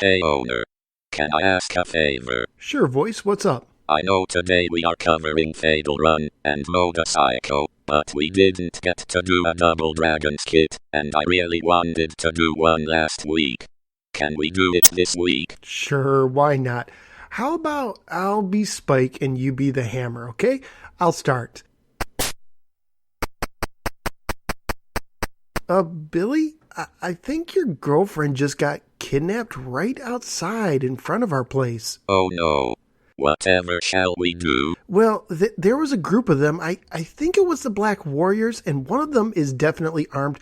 Hey owner, can I ask a favor? Sure, voice, what's up? I know today we are covering Fatal Run and Motorcycle, but we didn't get to do a Double Dragons kit, and I really wanted to do one last week. Can we do it this week? Sure, why not? How about I'll be Spike and you be the hammer, okay? I'll start. Billy, I think your girlfriend just got kidnapped right outside in front of our place. Oh no. Whatever shall we do? Well, there was a group of them. I think it was the Black Warriors, and one of them is definitely armed.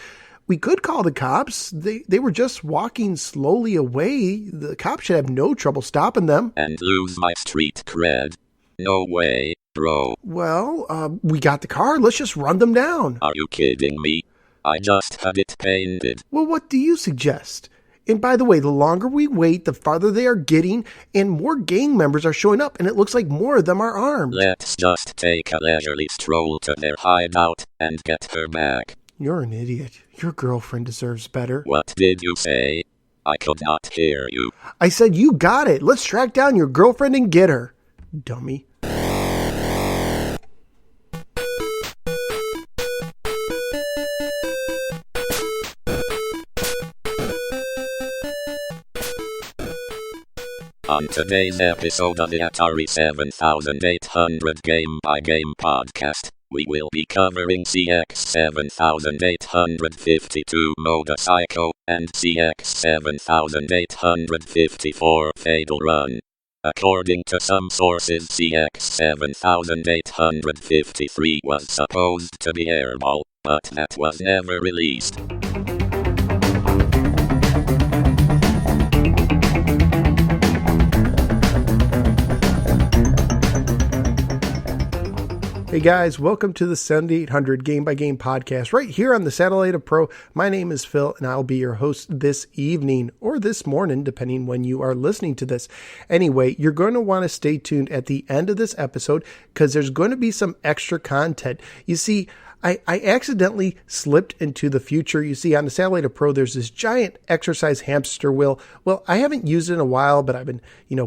We could call the cops. They were just walking slowly away. The cops should have no trouble stopping them. And lose my street cred? No way, bro. Well, we got the car. Let's just run them down. Are you kidding me? I just had it painted. Well, what do you suggest? And by the way, the longer we wait, the farther they are getting, and more gang members are showing up, and it looks like more of them are armed. Let's just take a leisurely stroll to their hideout and get her back. You're an idiot. Your girlfriend deserves better. What did you say? I could not hear you. I said you got it. Let's track down your girlfriend and get her. Dummy. On today's episode of the Atari 7800 Game by Game podcast, we will be covering CX 7852 Motorcycle and CX 7854 Fatal Run. According to some sources, CX 7853 was supposed to be airball, but that was never released. Hey guys, welcome to the 7800 Game by Game podcast right here on the Satellite of Pro. My name is Phil and I'll be your host this evening or this morning, depending when you are listening to this. Anyway, you're going to want to stay tuned at the end of this episode because there's going to be some extra content. You see, I accidentally slipped into the future. You see, on the Satellite of Pro, there's this giant exercise hamster wheel. Well, I haven't used it in a while, but I've been,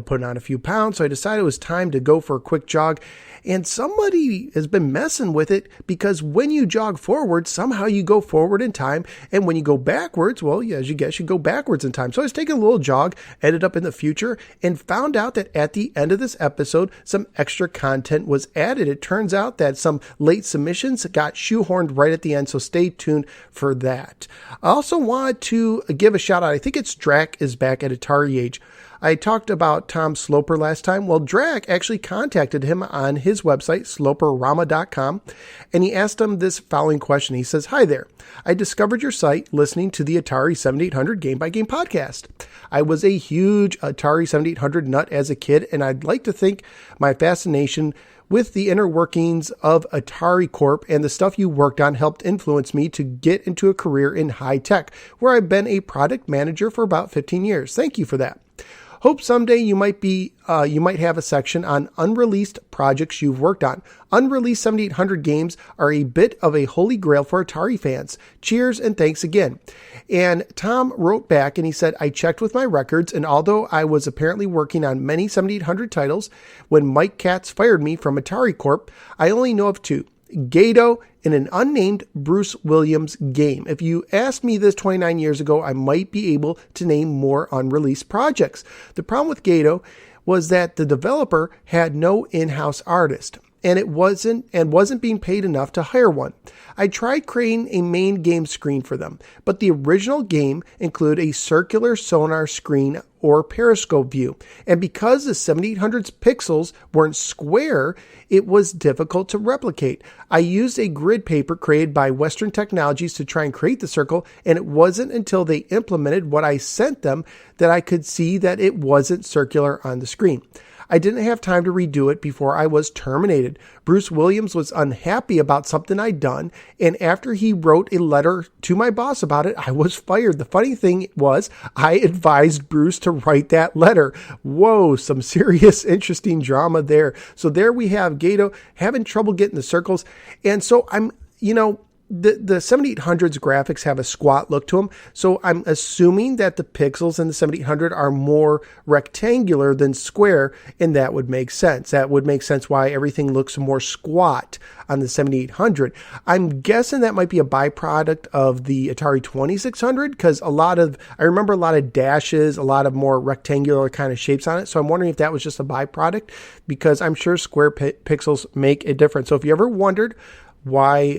putting on a few pounds. So I decided it was time to go for a quick jog. And somebody has been messing with it because when you jog forward, somehow you go forward in time. And when you go backwards, well, yeah, as you guess, you go backwards in time. So I was taking a little jog, ended up in the future, and found out that at the end of this episode, some extra content was added. It turns out that some late submissions got shoehorned right at the end. So stay tuned for that. I also wanted to give a shout out. I think it's Drac is back at Atari Age. I talked about Tom Sloper last time. Well, Drac actually contacted him on his website, sloperrama.com, and he asked him this following question. He says, "Hi there. I discovered your site listening to the Atari 7800 Game by Game podcast. I was a huge Atari 7800 nut as a kid, and I'd like to think my fascination with the inner workings of Atari Corp and the stuff you worked on helped influence me to get into a career in high tech, where I've been a product manager for about 15 years. Thank you for that. Hope someday you might have a section on unreleased projects you've worked on. Unreleased 7800 games are a bit of a holy grail for Atari fans. Cheers and thanks again." And Tom wrote back and he said, "I checked with my records, and although I was apparently working on many 7800 titles, when Mike Katz fired me from Atari Corp, I only know of two. GATO and an unnamed Bruce Williams game. If you asked me this 29 years ago, I might be able to name more unreleased projects. The problem with GATO was that the developer had no in-house artist, and it wasn't being paid enough to hire one. I tried creating a main game screen for them, but the original game included a circular sonar screen or periscope view, and because the 7800's pixels weren't square, it was difficult to replicate. I used a grid paper created by Western Technologies to try and create the circle, and it wasn't until they implemented what I sent them that I could see that it wasn't circular on the screen. I didn't have time to redo it before I was terminated. Bruce Williams was unhappy about something I'd done, and after he wrote a letter to my boss about it, I was fired. The funny thing was, I advised Bruce to write that letter. Whoa, some serious, interesting drama there. So there we have GATO having trouble getting the circles. And so the 7800's graphics have a squat look to them, so I'm assuming that the pixels in the 7800 are more rectangular than square, and that would make sense. That would make sense why everything looks more squat on the 7800. I'm guessing that might be a byproduct of the Atari 2600, because I remember a lot of dashes, a lot of more rectangular kind of shapes on it, so I'm wondering if that was just a byproduct, because I'm sure square pixels make a difference. So if you ever wondered why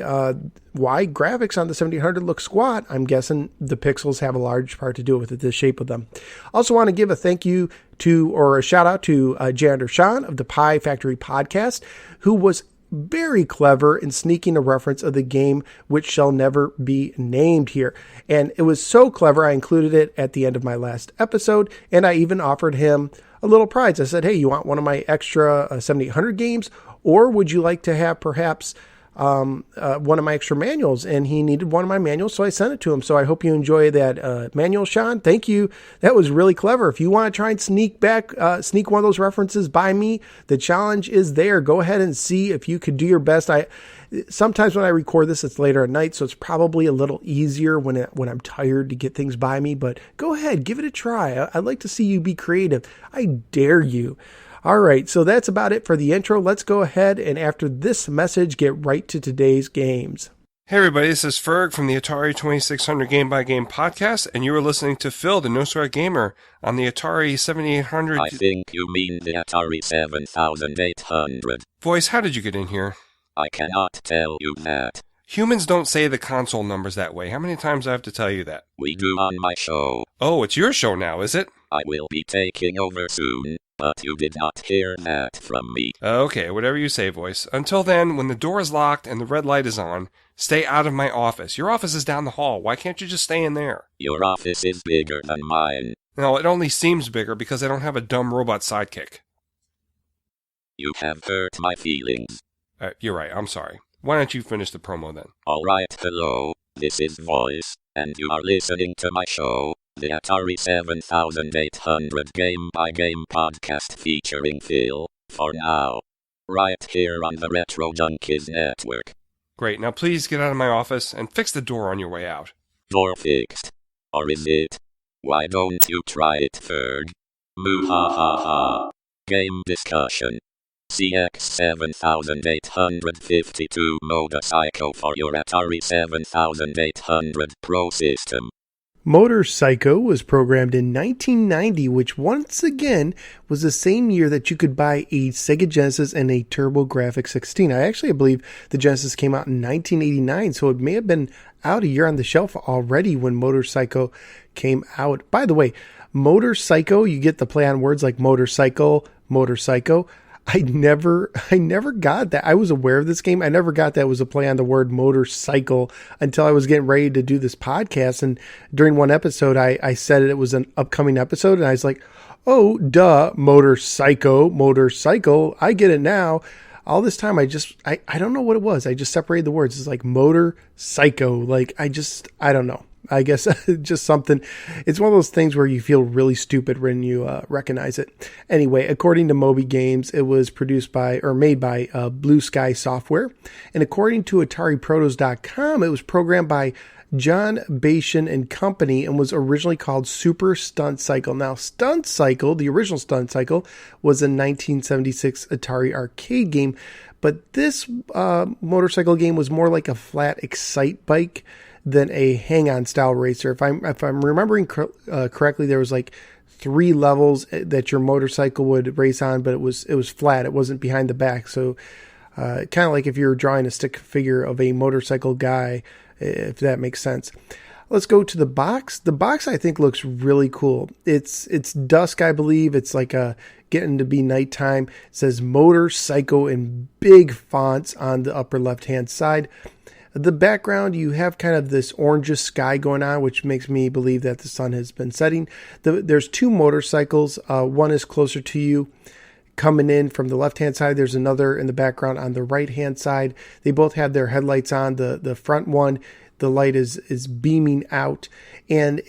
graphics on the 7800 look squat, I'm guessing the pixels have a large part to do with it, the shape of them. Also want to give a thank you to, or a shout out to Janitor Sean of the Pie Factory podcast, who was very clever in sneaking a reference of the game which shall never be named here. And it was so clever, I included it at the end of my last episode, and I even offered him a little prize. I said, hey, you want one of my extra 7800 games, or would you like to have perhaps one of my extra manuals? And he needed one of my manuals, so I sent it to him. So I hope you enjoy that manual, Sean. Thank you. That was really clever. If you want to try and sneak one of those references by me, the challenge is there. Go ahead and see if you could do your best. Sometimes when I record this, it's later at night, so it's probably a little easier when I'm tired to get things by me. But go ahead, give it a try. I'd like to see you be creative. I dare you. All right, so that's about it for the intro. Let's go ahead and after this message, get right to today's games. Hey everybody, this is Ferg from the Atari 2600 Game by Game podcast, and you are listening to Phil, the No Sweat Gamer, on the Atari 7800. I think you mean the Atari 7800. Voice, how did you get in here? I cannot tell you that. Humans don't say the console numbers that way. How many times do I have to tell you that? We do on my show. Oh, it's your show now, is it? I will be taking over soon, but you did not hear that from me. Okay, whatever you say, Voice. Until then, when the door is locked and the red light is on, stay out of my office. Your office is down the hall. Why can't you just stay in there? Your office is bigger than mine. No, it only seems bigger because I don't have a dumb robot sidekick. You have hurt my feelings. You're right, I'm sorry. Why don't you finish the promo then? Alright, hello, this is Voice, and you are listening to my show, the Atari 7800 Game by Game podcast featuring Phil, for now. Right here on the Retro Junkies Network. Great, now please get out of my office and fix the door on your way out. Door fixed. Or is it? Why don't you try it, Ferg? Moo ha ha ha. Game discussion. CX7852 Motorcycle for your Atari 7800 Pro system. Motor Psycho was programmed in 1990, which once again was the same year that you could buy a Sega Genesis and a TurboGrafx 16. I believe the Genesis came out in 1989, so it may have been out a year on the shelf already when Motor Psycho came out. By the way, Motor Psycho, you get the play on words like motorcycle, Motor Psycho. I never got that. I was aware of this game. I never got that it was a play on the word motorcycle until I was getting ready to do this podcast. And during one episode, I said it was an upcoming episode. And I was like, oh, duh, motorcycle. I get it now. All this time, I don't know what it was. I just separated the words. It's like motor psycho. Like, I don't know. I guess just something. It's one of those things where you feel really stupid when you recognize it. Anyway, according to Moby Games, it was made by Blue Sky Software. And according to AtariProtos.com, it was programmed by John Bashan and Company and was originally called Super Stunt Cycle. Now, Stunt Cycle, the original Stunt Cycle, was a 1976 Atari arcade game. But this motorcycle game was more like a flat Excite bike than a hang-on style racer. If I'm remembering correctly, there was like 3 levels that your motorcycle would race on, but it was flat. It wasn't behind the back. So kind of like if you're drawing a stick figure of a motorcycle guy, if that makes sense. Let's go to the box. The box I think looks really cool. It's dusk, I believe. It's like getting to be nighttime. It says Motor Psycho in big fonts on the upper left-hand side. The background, you have kind of this orangish sky going on, which makes me believe that the sun has been setting. There's 2 motorcycles. One is closer to you coming in from the left-hand side. There's another in the background on the right-hand side. They both have their headlights on. The front one, the light is beaming out. And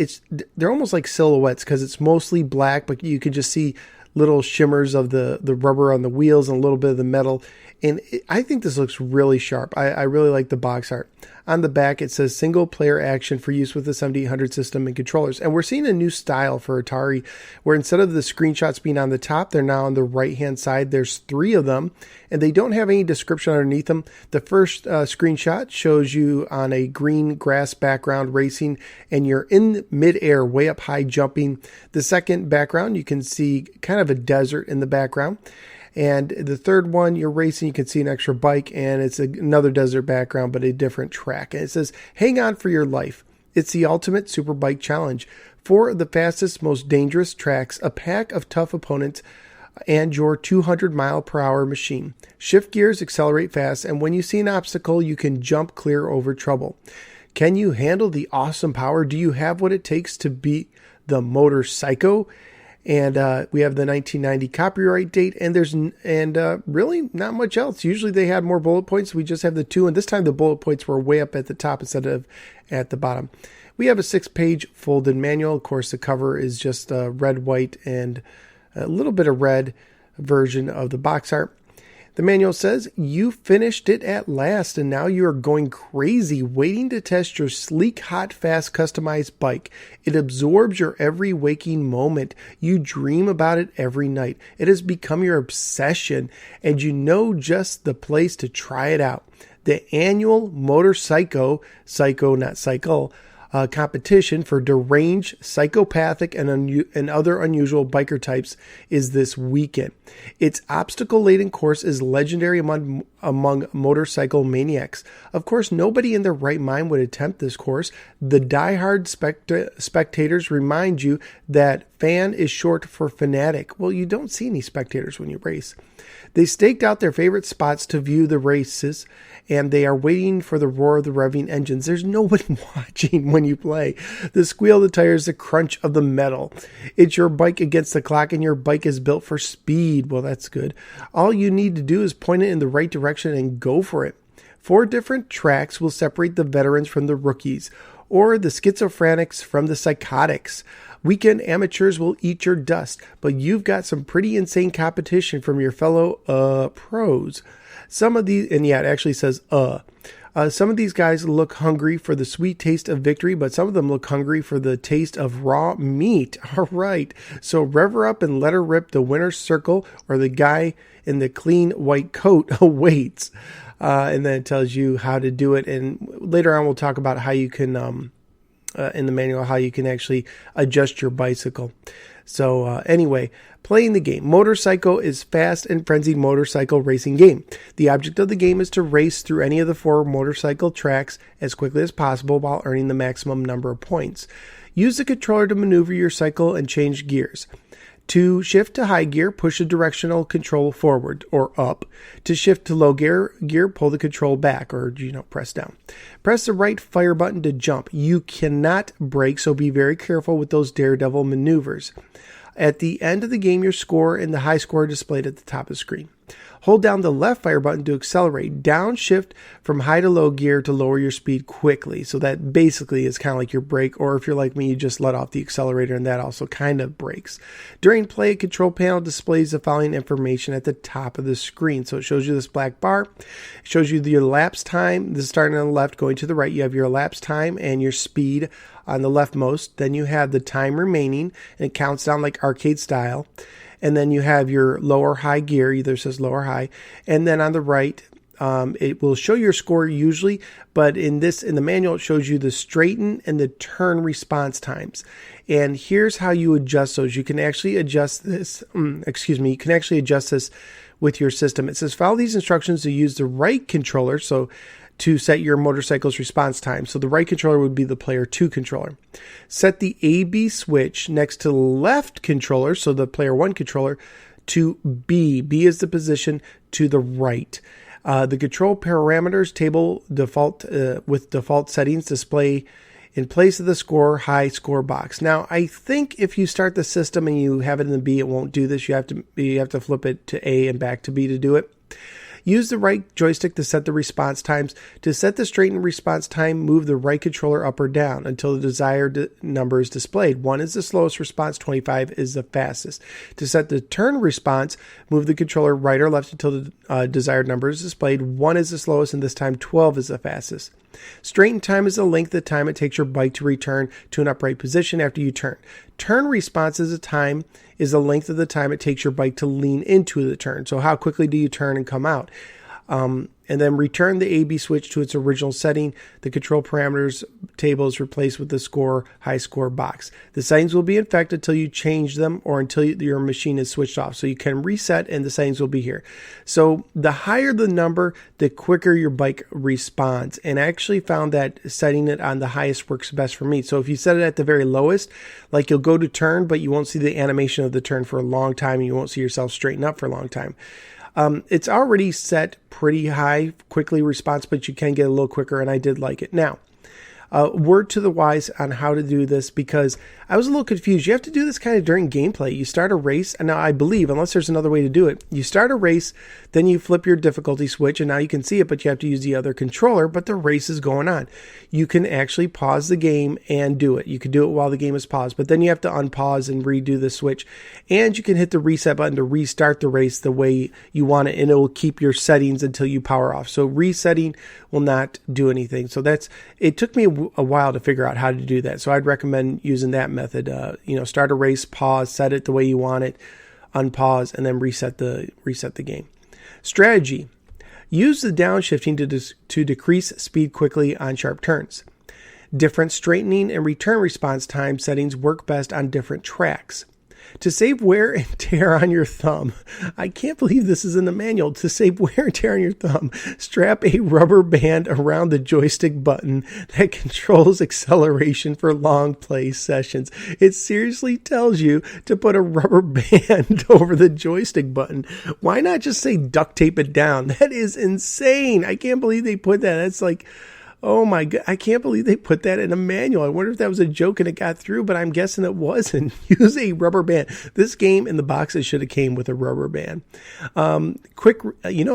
they're almost like silhouettes because it's mostly black, but you can just see little shimmers of the rubber on the wheels and a little bit of the metal. And I think this looks really sharp. I really like the box art. On the back, it says single player action for use with the 7800 system and controllers. And we're seeing a new style for Atari where instead of the screenshots being on the top, they're now on the right-hand side. There's 3 of them, and they don't have any description underneath them. The first screenshot shows you on a green grass background racing, and you're in midair, way up high jumping. The second background, you can see kind of a desert in the background. And the third one, you're racing, you can see an extra bike, and it's another desert background, but a different track. And it says, hang on for your life. It's the ultimate superbike challenge. 4 of the fastest, most dangerous tracks, a pack of tough opponents, and your 200-mile-per-hour machine. Shift gears, accelerate fast, and when you see an obstacle, you can jump clear over trouble. Can you handle the awesome power? Do you have what it takes to beat the Motor Psycho? And we have the 1990 copyright date, and there's really not much else. Usually they had more bullet points. We just have the 2, and this time the bullet points were way up at the top instead of at the bottom. We have a 6-page folded manual. Of course, the cover is just red, white, and a little bit of red version of the box art. The manual says, you finished it at last, and now you are going crazy waiting to test your sleek, hot, fast, customized bike. It absorbs your every waking moment. You dream about it every night. It has become your obsession, and you know just the place to try it out. The annual Motor Psycho, not cycle, competition for deranged, psychopathic, and other unusual biker types is this weekend. Its obstacle-laden course is legendary among motorcycle maniacs. Of course, nobody in their right mind would attempt this course. The die-hard spectators remind you that fan is short for fanatic. Well, you don't see any spectators when you race. They staked out their favorite spots to view the races, and they are waiting for the roar of the revving engines. There's nobody watching when you play. The squeal of the tires, the crunch of the metal. It's your bike against the clock, and your bike is built for speed. Well, that's good. All you need to do is point it in the right direction and go for it. 4 different tracks will separate the veterans from the rookies, or the schizophrenics from the psychotics. Weekend amateurs will eat your dust, but you've got some pretty insane competition from your fellow pros. Some of these, and yeah, it actually says some of these guys look hungry for the sweet taste of victory, but some of them look hungry for the taste of raw meat. All right, so rev her up and let her rip. The winner's circle, or the guy in the clean white coat, awaits. And then it tells you how to do it. And later on, we'll talk about how you can, in the manual, how you can actually adjust your bicycle. So anyway, playing the game. Motorcycle is fast and frenzied motorcycle racing game. The object of the game is to race through any of the 4 motorcycle tracks as quickly as possible while earning the maximum number of points. Use the controller to maneuver your cycle and change gears. To shift to high gear, push the directional control forward or up. To shift to low gear, pull the control back or, press down. Press the right fire button to jump. You cannot brake, so be very careful with those daredevil maneuvers. At the end of the game, your score and the high score are displayed at the top of the screen. Hold down the left fire button to accelerate. Downshift from high to low gear to lower your speed quickly. So that basically is kind of like your brake, or if you're like me, you just let off the accelerator and that also kind of brakes. During play, a control panel displays the following information at the top of the screen. So it shows you this black bar. It shows you your elapsed time. This is starting on the left, going to the right. You have your elapsed time and your speed on the leftmost. Then you have the time remaining, and it counts down like arcade style. And then you have your low or high gear, either says low or high. And then on the right, it will show your score usually, but in the manual, it shows you the straighten and the turn response times. And here's how you adjust those. You can actually adjust this, you can actually adjust this with your system. It says follow these instructions to use the right controller. So to set your motorcycle's response time. So the right controller would be the player 2 controller. Set the A-B switch next to the left controller, so the player 1 controller, to B. B is the position to the right. The control parameters table default with default settings display in place of the score high score box. Now, I think if you start the system and you have it in the B, it won't do this. You have to flip it to A and back to B to do it. Use the right joystick to set the response times. To set the straightened response time, move the right controller up or down until the desired number is displayed. 1 is the slowest response, 25 is the fastest. To set the turn response, move the controller right or left until the desired number is displayed. 1 is the slowest, and this time 12 is the fastest. Straighten time is the length of time it takes your bike to return to an upright position after you turn. Turn response is the length of the time it takes your bike to lean into the turn. So how quickly do you turn and come out? And then return the AB switch to its original setting. The control parameters table is replaced with the high score box. The settings will be in effect until you change them or until your machine is switched off. So you can reset and the settings will be here. So the higher the number, the quicker your bike responds. And I actually found that setting it on the highest works best for me. So if you set it at the very lowest, like you'll go to turn, but you won't see the animation of the turn for a long time and you won't see yourself straighten up for a long time. It's already set pretty high, quickly response, but you can get a little quicker, and I did like it. Now, word to the wise on how to do this, because I was a little confused. You have to do this kind of during gameplay. You start a race, and now I believe, unless there's another way to do it, you start a race, then you flip your difficulty switch, and now you can see it, but you have to use the other controller, but the race is going on. You can actually pause the game and do it. You can do it while the game is paused, but then you have to unpause and redo the switch, and you can hit the reset button to restart the race the way you want it, and it will keep your settings until you power off. So resetting will not do anything. So it took me a while to figure out how to do that. So I'd recommend using that method. Start a race, pause, set it the way you want it, unpause, and then reset the game. Strategy: use the downshifting to decrease speed quickly on sharp turns. Different straightening and return response time settings work best on different tracks. To save wear and tear on your thumb, I can't believe this is in the manual. To save wear and tear on your thumb, strap a rubber band around the joystick button that controls acceleration for long play sessions. It seriously tells you to put a rubber band over the joystick button. Why not just say duct tape it down? That is insane. I can't believe they put that. That's like... oh my God, I can't believe they put that in a manual. I wonder if that was a joke and it got through, but I'm guessing it wasn't. Use a rubber band. This game in the boxes should have came with a rubber band. A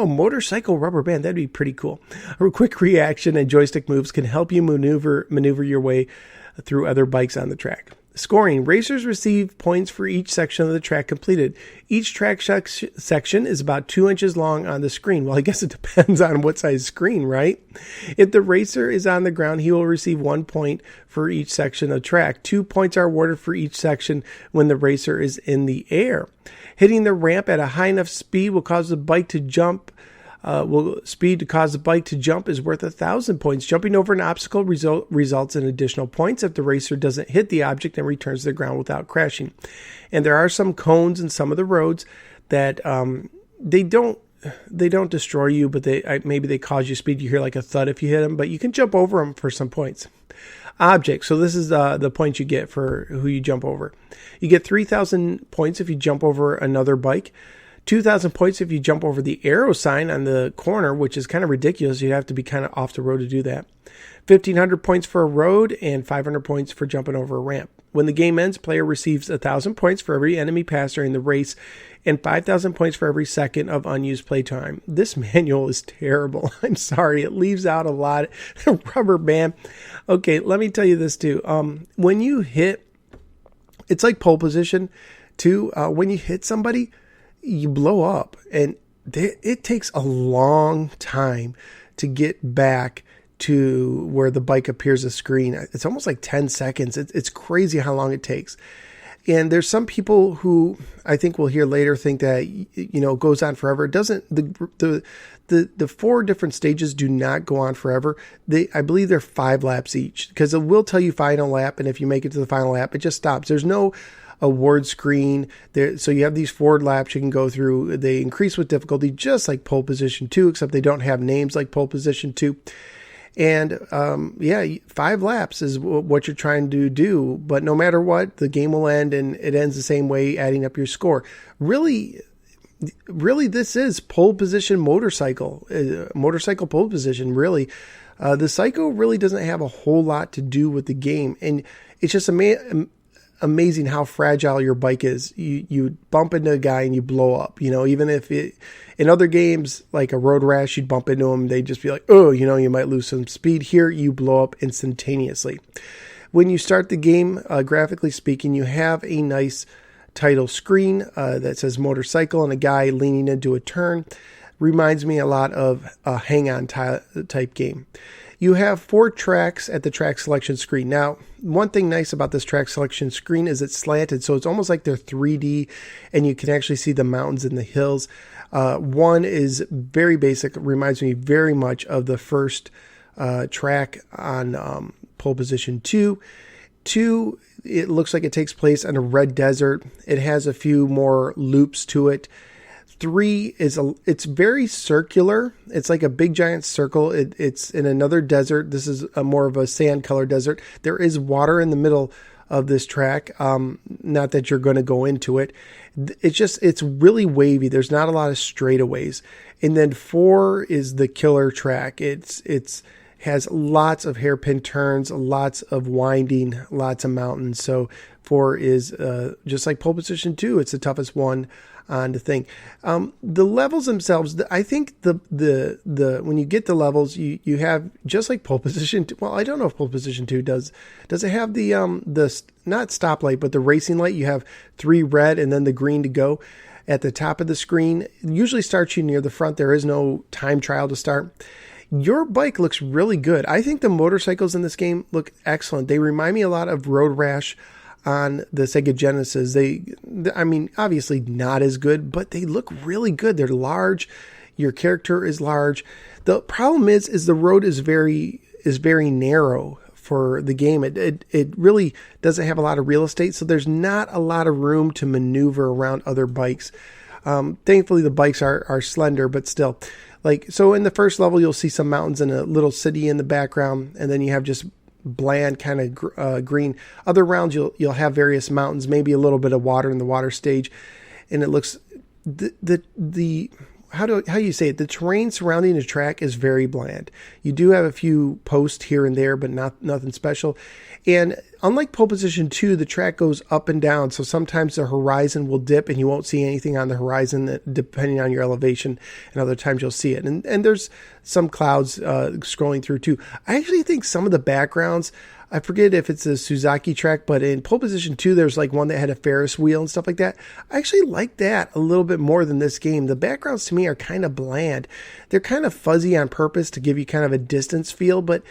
motorcycle rubber band, that'd be pretty cool. A quick reaction and joystick moves can help you maneuver your way through other bikes on the track. Scoring. Racers receive points for each section of the track completed. Each track section is about 2 inches long on the screen. Well, I guess it depends on what size screen, right? If the racer is on the ground, he will receive 1 point for each section of track. 2 points are awarded for each section when the racer is in the air. Hitting the ramp at a high enough speed will cause the bike to jump. Speed to cause the bike to jump is worth 1,000 points. Jumping over an obstacle results in additional points if the racer doesn't hit the object and returns to the ground without crashing. And there are some cones in some of the roads that they don't destroy you, but maybe they cause you speed. You hear like a thud if you hit them, but you can jump over them for some points. Object. So this is the points you get for who you jump over. You get 3,000 points if you jump over another bike. 2,000 points if you jump over the arrow sign on the corner, which is kind of ridiculous. You'd have to be kind of off the road to do that. 1,500 points for a road and 500 points for jumping over a ramp. When the game ends, player receives 1,000 points for every enemy passed during the race and 5,000 points for every second of unused playtime. This manual is terrible. I'm sorry. It leaves out a lot. Rubber band. Okay, let me tell you this too. When you hit, it's like pole position too. When you hit somebody, you blow up, and it takes a long time to get back to where the bike appears on the screen. It's almost like 10 seconds. It's crazy how long it takes. And there's some people who I think we'll hear later think that, it goes on forever. It doesn't. The 4 different stages do not go on forever. I believe they're 5 laps each, because it will tell you final lap, and if you make it to the final lap, it just stops. There's no award screen there, so you have these 4 laps you can go through. They increase with difficulty, just like pole position 2, except they don't have names like pole position 2. And 5 laps is what you're trying to do, but no matter what, the game will end, and it ends the same way, adding up your score. Really, this is pole position motorcycle pole position. Really, the Psycho really doesn't have a whole lot to do with the game, and it's just amazing how fragile your bike is. You bump into a guy and you blow up. Even if in other games like a road rash, you'd bump into them, they'd just be like, oh, you might lose some speed. Here, you blow up instantaneously. When you start the game, graphically speaking, you have a nice title screen that says motorcycle and a guy leaning into a turn. Reminds me a lot of a hang-on type game. You have 4 tracks at the track selection screen. Now, one thing nice about this track selection screen is it's slanted, so it's almost like they're 3D, and you can actually see the mountains and the hills. One is very basic, reminds me very much of the first track on Pole Position 2. 2, it looks like it takes place in a red desert. It has a few more loops to it. 3 it's very circular. It's like a big giant circle. It's in another desert. This is more of a sand colored desert. There is water in the middle of this track. Not that you're going to go into it. It's really wavy. There's not a lot of straightaways. And then 4 is the killer track. It's has lots of hairpin turns, lots of winding, lots of mountains. So 4 is just like Pole Position 2. It's the toughest one on the thing. The levels themselves, I think the when you get the levels, you have just like Pole Position 2. Well, I don't know if Pole Position 2 does it have the not stoplight, but the racing light. You have 3 red and then the green to go at the top of the screen. It usually starts you near the front. There is no time trial to start. Your bike looks really good. I think the motorcycles in this game look excellent. They remind me a lot of Road Rash on the Sega Genesis. I mean, obviously not as good, but they look really good. They're large. Your character is large. The problem is the road is very narrow for the game. It really doesn't have a lot of real estate, so there's not a lot of room to maneuver around other bikes. Thankfully, the bikes are slender, but still. So in the first level, you'll see some mountains and a little city in the background, and then you have just bland kind of green. Other rounds, you'll have various mountains, maybe a little bit of water in the water stage, and it looks the how you say it? The terrain surrounding the track is very bland. You do have a few posts here and there, but nothing special. And unlike Pole Position 2, the track goes up and down. So sometimes the horizon will dip and you won't see anything on the horizon depending on your elevation. And other times you'll see it. And there's some clouds scrolling through too. I actually think some of the backgrounds, I forget if it's a Suzaki track, but in Pole Position 2, there's like one that had a Ferris wheel and stuff like that. I actually like that a little bit more than this game. The backgrounds to me are kind of bland. They're kind of fuzzy on purpose to give you kind of a distance feel, but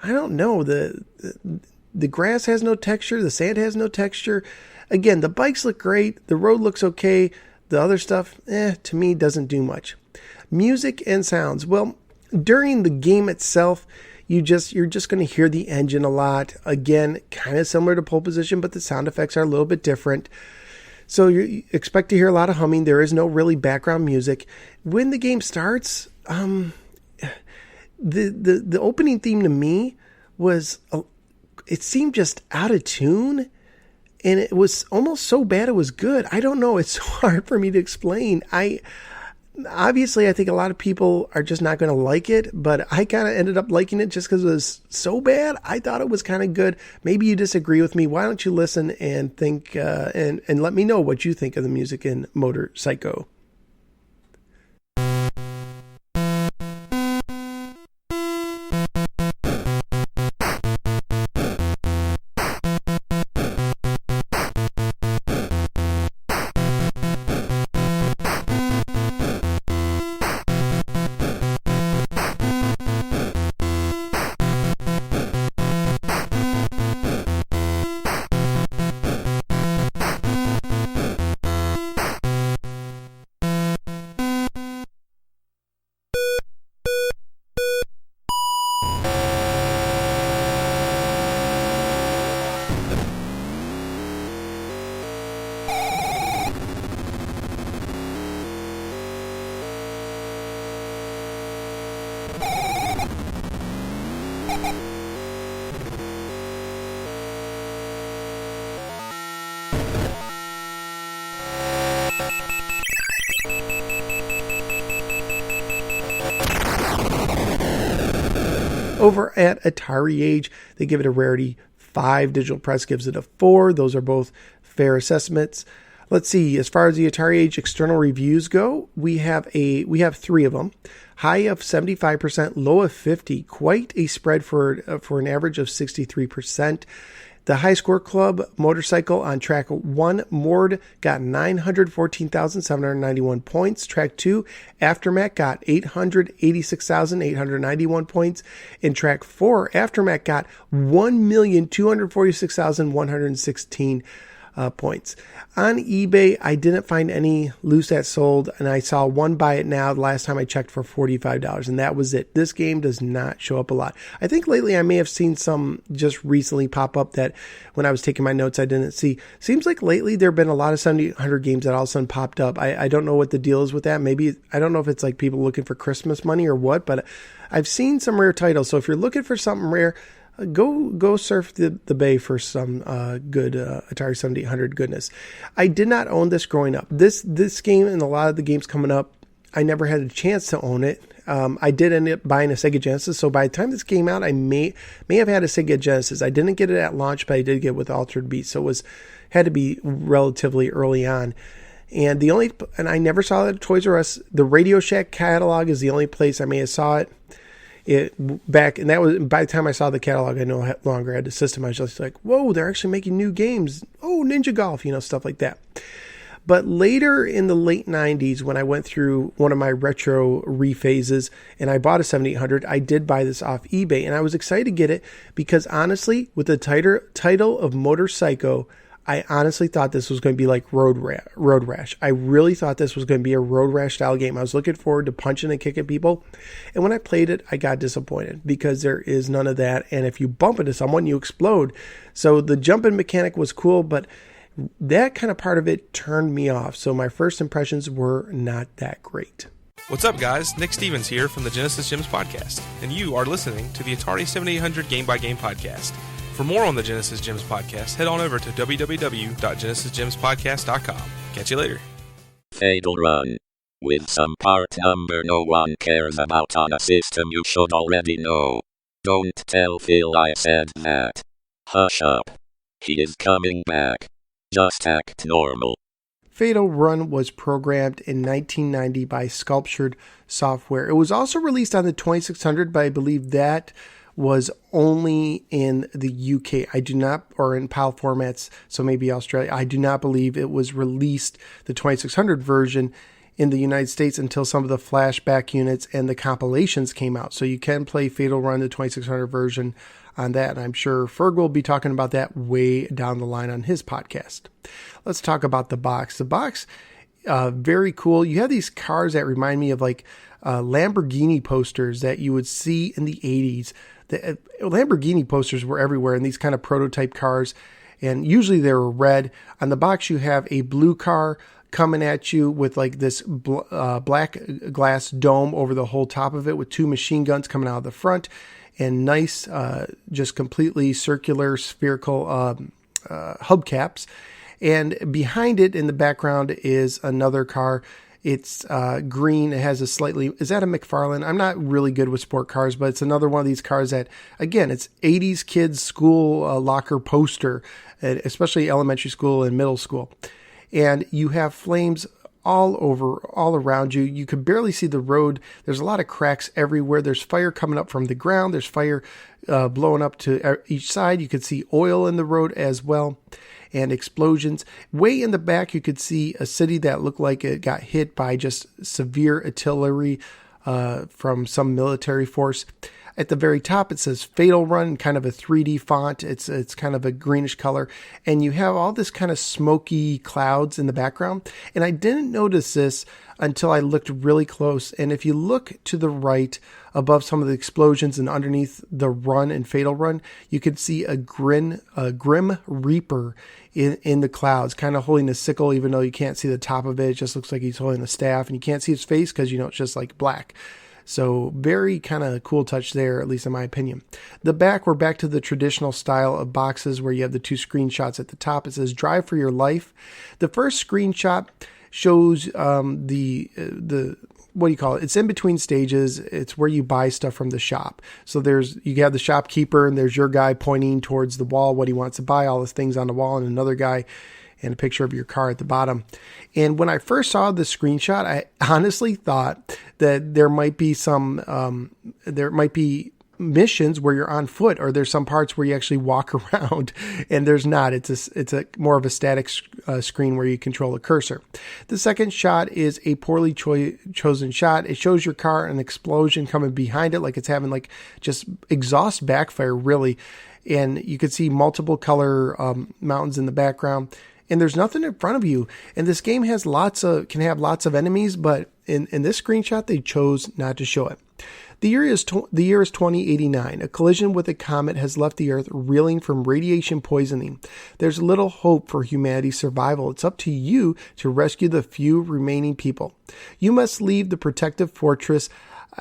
I don't know. The grass has no texture. The sand has no texture. Again, the bikes look great. The road looks okay. The other stuff, to me, doesn't do much. Music and sounds. Well, during the game itself, you're just going to hear the engine a lot. Again, kind of similar to Pole Position, but the sound effects are a little bit different. So you expect to hear a lot of humming. There is no really background music. When the game starts, the opening theme to me was it seemed just out of tune, and it was almost so bad it was good. I don't know. It's so hard for me to explain. Obviously, I think a lot of people are just not going to like it, but I kind of ended up liking it just because it was so bad. I thought it was kind of good. Maybe you disagree with me. Why don't you listen and think and let me know what you think of the music in Motor Psycho. Over at Atari Age, they give it a rarity 5. Digital Press gives it a 4. Those are both fair assessments. Let's see. As far as the Atari Age external reviews go, we have 3 of them. High of 75%, low of 50. Quite a spread for an average of 63%. The High Score Club motorcycle on track 1, Mord, got 914,791 points. Track 2, Aftermath, got 886,891 points. In track 4, Aftermath got 1,246,116 points. On eBay, I didn't find any loose that sold, and I saw one buy it now. The last time I checked for $45, and that was it. This game does not show up a lot. I think lately I may have seen some just recently pop up that when I was taking my notes I didn't see. Seems like lately there have been a lot of 7,800 games that all of a sudden popped up. I don't know what the deal is with that. Maybe, I don't know if it's like people looking for Christmas money or what, but I've seen some rare titles. So if you're looking for something rare, go surf the bay for some good Atari 7800 goodness. I did not own this growing up. This game and a lot of the games coming up, I never had a chance to own it. I did end up buying a Sega Genesis, so by the time this came out, I may have had a Sega Genesis. I didn't get it at launch, but I did get it with Altered Beast, so it had to be relatively early on. And I never saw it at Toys R Us. The Radio Shack catalog is the only place I may have saw it. Back, and that was by the time I saw the catalog, I no longer had the system. I was just like, whoa, they're actually making new games. Oh, Ninja Golf, stuff like that. But later in the late 90s, when I went through one of my retro rephases and I bought a 7800, I did buy this off eBay, and I was excited to get it because honestly, with the title of Motor Psycho, I honestly thought this was going to be like Road Rash. I really thought this was going to be a Road Rash style game. I was looking forward to punching and kicking people. And when I played it, I got disappointed because there is none of that. And if you bump into someone, you explode. So the jumping mechanic was cool, but that kind of part of it turned me off. So my first impressions were not that great. What's up, guys? Nick Stevens here from the Genesis Gems Podcast. And you are listening to the Atari 7800 Game by Game Podcast. For more on the Genesis Gems Podcast, head on over to www.genesisgemspodcast.com. Catch you later. Fatal Run. With some part number no one cares about on a system you should already know. Don't tell Phil I said that. Hush up. He is coming back. Just act normal. Fatal Run was programmed in 1990 by Sculptured Software. It was also released on the 2600, but I believe that was only in the UK. Or in PAL formats, so maybe Australia. I do not believe it was released, the 2600 version, in the United States until some of the flashback units and the compilations came out. So you can play Fatal Run, the 2600 version, on that. And I'm sure Ferg will be talking about that way down the line on his podcast. Let's talk about the box. The box, very cool. You have these cars that remind me of like Lamborghini posters that you would see in the 80s. The Lamborghini posters were everywhere in these kind of prototype cars, and usually they were red. On the box, you have a blue car coming at you with like this black glass dome over the whole top of it with two machine guns coming out of the front, and nice, just completely circular, spherical hubcaps. And behind it in the background is another car. It's green. It has a slightly... Is that a McFarlane? I'm not really good with sport cars, but it's another one of these cars that, again, it's 80s kids school locker poster, especially elementary school and middle school. And you have flames all around you. You can barely see the road. There's a lot of cracks everywhere. There's fire coming up from the ground. There's fire blowing up to each side. You can see oil in the road as well, and explosions. Way in the back, you could see a city that looked like it got hit by just severe artillery from some military force. At the very top, it says Fatal Run, kind of a 3D font. It's kind of a greenish color. And you have all this kind of smoky clouds in the background. And I didn't notice this until I looked really close. And if you look to the right, above some of the explosions and underneath the run and Fatal Run, you could see a grim Reaper in the clouds, kind of holding a sickle, even though you can't see the top of it. It just looks like he's holding a staff, and you can't see his face because, it's just like black. So very kind of cool touch there, at least in my opinion. The back, we're back to the traditional style of boxes where you have the two screenshots at the top. It says Drive for Your Life. The first screenshot shows the what do you call it? It's in between stages. It's where you buy stuff from the shop. So you have the shopkeeper, and there's your guy pointing towards the wall, what he wants to buy, all the things on the wall, and another guy and a picture of your car at the bottom. And when I first saw the screenshot, I honestly thought that there might be missions where you're on foot, or there's some parts where you actually walk around, and there's not. It's a more of a static screen where you control a cursor. The second shot is a poorly chosen shot. It shows your car an explosion coming behind it, like it's having like just exhaust backfire, really. And you could see multiple color mountains in the background, and there's nothing in front of you. And this game has can have lots of enemies, but in this screenshot, they chose not to show it. The year is 2089. A collision with a comet has left the Earth reeling from radiation poisoning. There's little hope for humanity's survival. It's up to you to rescue the few remaining people. You must leave the protective fortress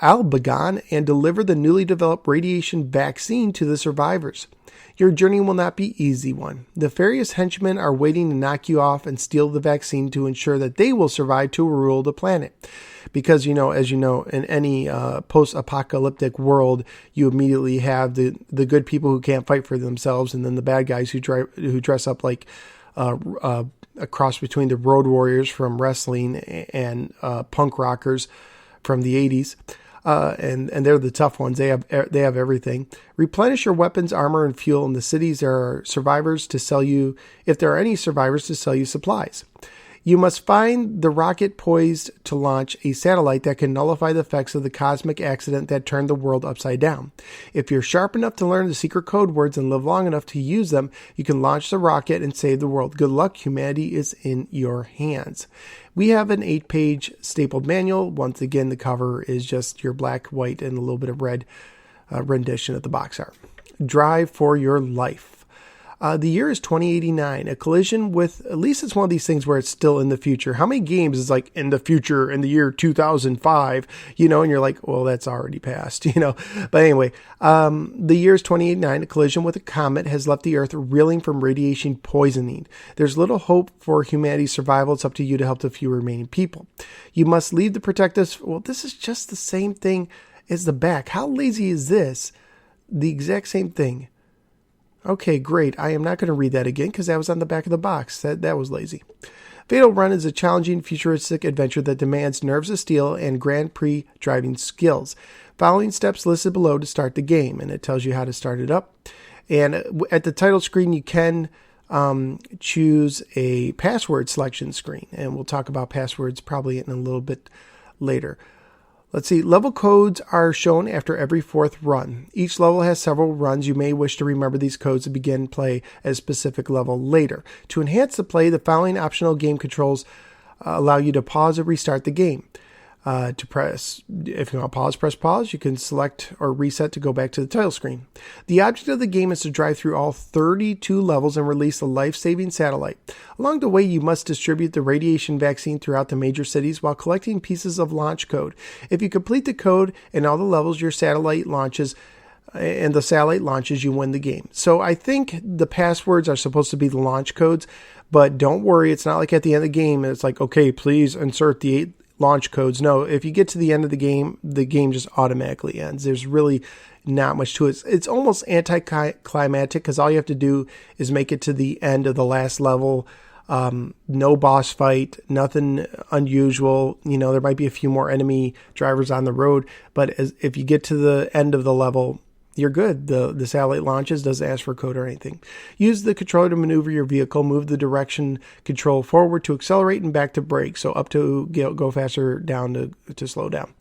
Albagon and deliver the newly developed radiation vaccine to the survivors. Your journey will not be an easy one. Nefarious henchmen are waiting to knock you off and steal the vaccine to ensure that they will survive to rule the planet. Because, as you know, in any post-apocalyptic world, you immediately have the good people who can't fight for themselves, and then the bad guys who dress up like a cross between the Road Warriors from wrestling and punk rockers from the 80s. And they're the tough ones. They have everything. Replenish your weapons, armor, and fuel in the cities. There are survivors to sell you, if there are any survivors, to sell you supplies. You must find the rocket poised to launch a satellite that can nullify the effects of the cosmic accident that turned the world upside down. If you're sharp enough to learn the secret code words and live long enough to use them, you can launch the rocket and save the world. Good luck. Humanity is in your hands. We have an 8-page stapled manual. Once again, the cover is just your black, white, and a little bit of red rendition of the box art. Drive for your life. The year is 2089. A collision with, at least it's one of these things where it's still in the future. How many games is like in the future in the year 2005, and you're like, well, that's already passed, But anyway, the year is 2089. A collision with a comet has left the Earth reeling from radiation poisoning. There's little hope for humanity's survival. It's up to you to help the few remaining people. You must leave the protective. Well, this is just the same thing as the back. How lazy is this? The exact same thing. Okay, great. I am not going to read that again because that was on the back of the box. That was lazy. Fatal Run is a challenging futuristic adventure that demands nerves of steel and Grand Prix driving skills. Following steps listed below to start the game, and it tells you how to start it up. And at the title screen, you can choose a password selection screen, and we'll talk about passwords probably in a little bit later. Let's see, level codes are shown after every fourth run. Each level has several runs. You may wish to remember these codes to begin play at a specific level later. To enhance the play, the following optional game controls allow you to pause or restart the game. If you want to press pause. You can select or reset to go back to the title screen. The object of the game is to drive through all 32 levels and release a life-saving satellite. Along the way, you must distribute the radiation vaccine throughout the major cities while collecting pieces of launch code. If you complete the code in all the levels, your satellite launches, you win the game. So I think the passwords are supposed to be the launch codes, but don't worry, it's not like at the end of the game, it's like, okay, please insert the 8 launch codes. No, if you get to the end of the game just automatically ends. There's really not much to it. It's almost anticlimactic because all you have to do is make it to the end of the last level. No boss fight, nothing unusual. There might be a few more enemy drivers on the road, but if you get to the end of the level, you're good. The satellite launches, doesn't ask for code or anything. Use the controller to maneuver your vehicle. Move the direction control forward to accelerate and back to brake. So up to go faster, down to slow down.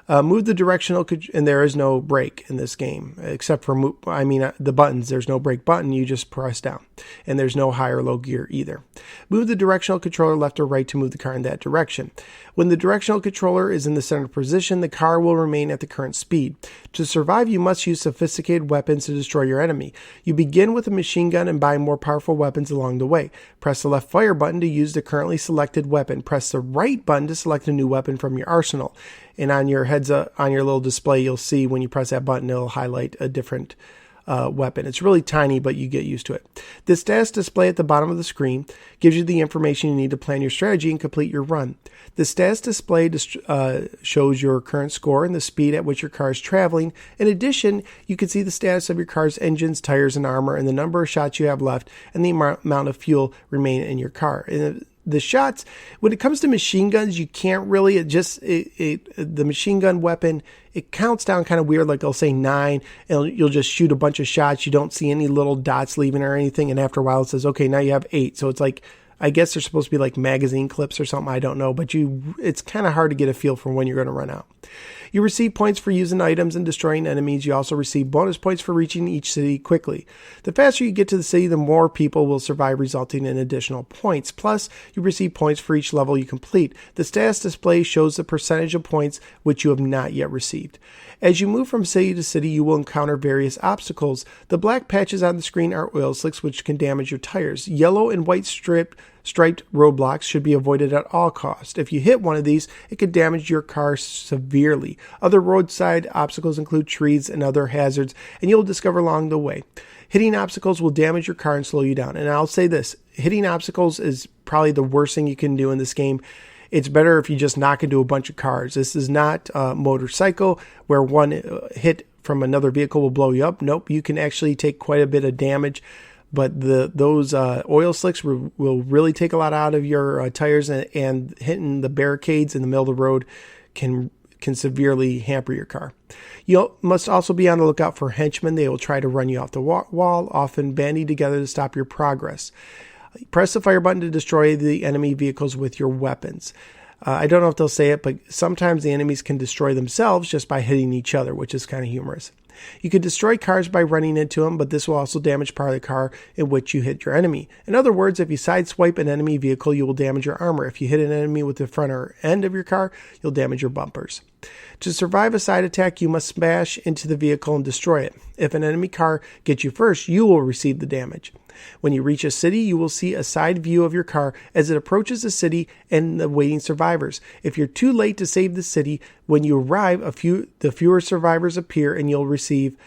Move the directional, and there is no brake in this game, except for, the buttons. There's no brake button, you just press down. And there's no high or low gear either. Move the directional controller left or right to move the car in that direction. When the directional controller is in the center position, the car will remain at the current speed. To survive, you must use sophisticated weapons to destroy your enemy. You begin with a machine gun and buy more powerful weapons along the way. Press the left fire button to use the currently selected weapon. Press the right button to select a new weapon from your arsenal. And on your on your little display, you'll see when you press that button, it'll highlight a different weapon. It's really tiny, but you get used to it. The status display at the bottom of the screen gives you the information you need to plan your strategy and complete your run. The status display shows your current score and the speed at which your car is traveling. In addition, you can see the status of your car's engines, tires, and armor, and the number of shots you have left, and the amount of fuel remaining in your car. And the shots, when it comes to machine guns, you can't really, the machine gun weapon, it counts down kind of weird. Like they'll say 9 and you'll just shoot a bunch of shots. You don't see any little dots leaving or anything. And after a while it says, okay, now you have 8. So it's like, I guess they're supposed to be like magazine clips or something. I don't know, but it's kind of hard to get a feel for when you're going to run out. You receive points for using items and destroying enemies. You also receive bonus points for reaching each city quickly. The faster you get to the city, the more people will survive, resulting in additional points. Plus, you receive points for each level you complete. The status display shows the percentage of points which you have not yet received. As you move from city to city, you will encounter various obstacles. The black patches on the screen are oil slicks, which can damage your tires. Yellow and white striped roadblocks should be avoided at all costs. If you hit one of these, it could damage your car severely. Other roadside obstacles include trees and other hazards, and you'll discover along the way. Hitting obstacles will damage your car and slow you down. And I'll say this, hitting obstacles is probably the worst thing you can do in this game. It's better if you just knock into a bunch of cars. This is not a motorcycle where one hit from another vehicle will blow you up. Nope, you can actually take quite a bit of damage. But those oil slicks will really take a lot out of your tires, and hitting the barricades in the middle of the road can severely hamper your car. You must also be on the lookout for henchmen. They will try to run you off the wall, often banding together to stop your progress. Press the fire button to destroy the enemy vehicles with your weapons. I don't know if they'll say it, but sometimes the enemies can destroy themselves just by hitting each other, which is kind of humorous. You could destroy cars by running into them, but this will also damage part of the car in which you hit your enemy. In other words, if you sideswipe an enemy vehicle, you will damage your armor. If you hit an enemy with the front or end of your car, you'll damage your bumpers. To survive a side attack, you must smash into the vehicle and destroy it. If an enemy car gets you first, you will receive the damage. When you reach a city, you will see a side view of your car as it approaches the city and the waiting survivors. If you're too late to save the city, when you arrive, the fewer survivors appear and you'll receive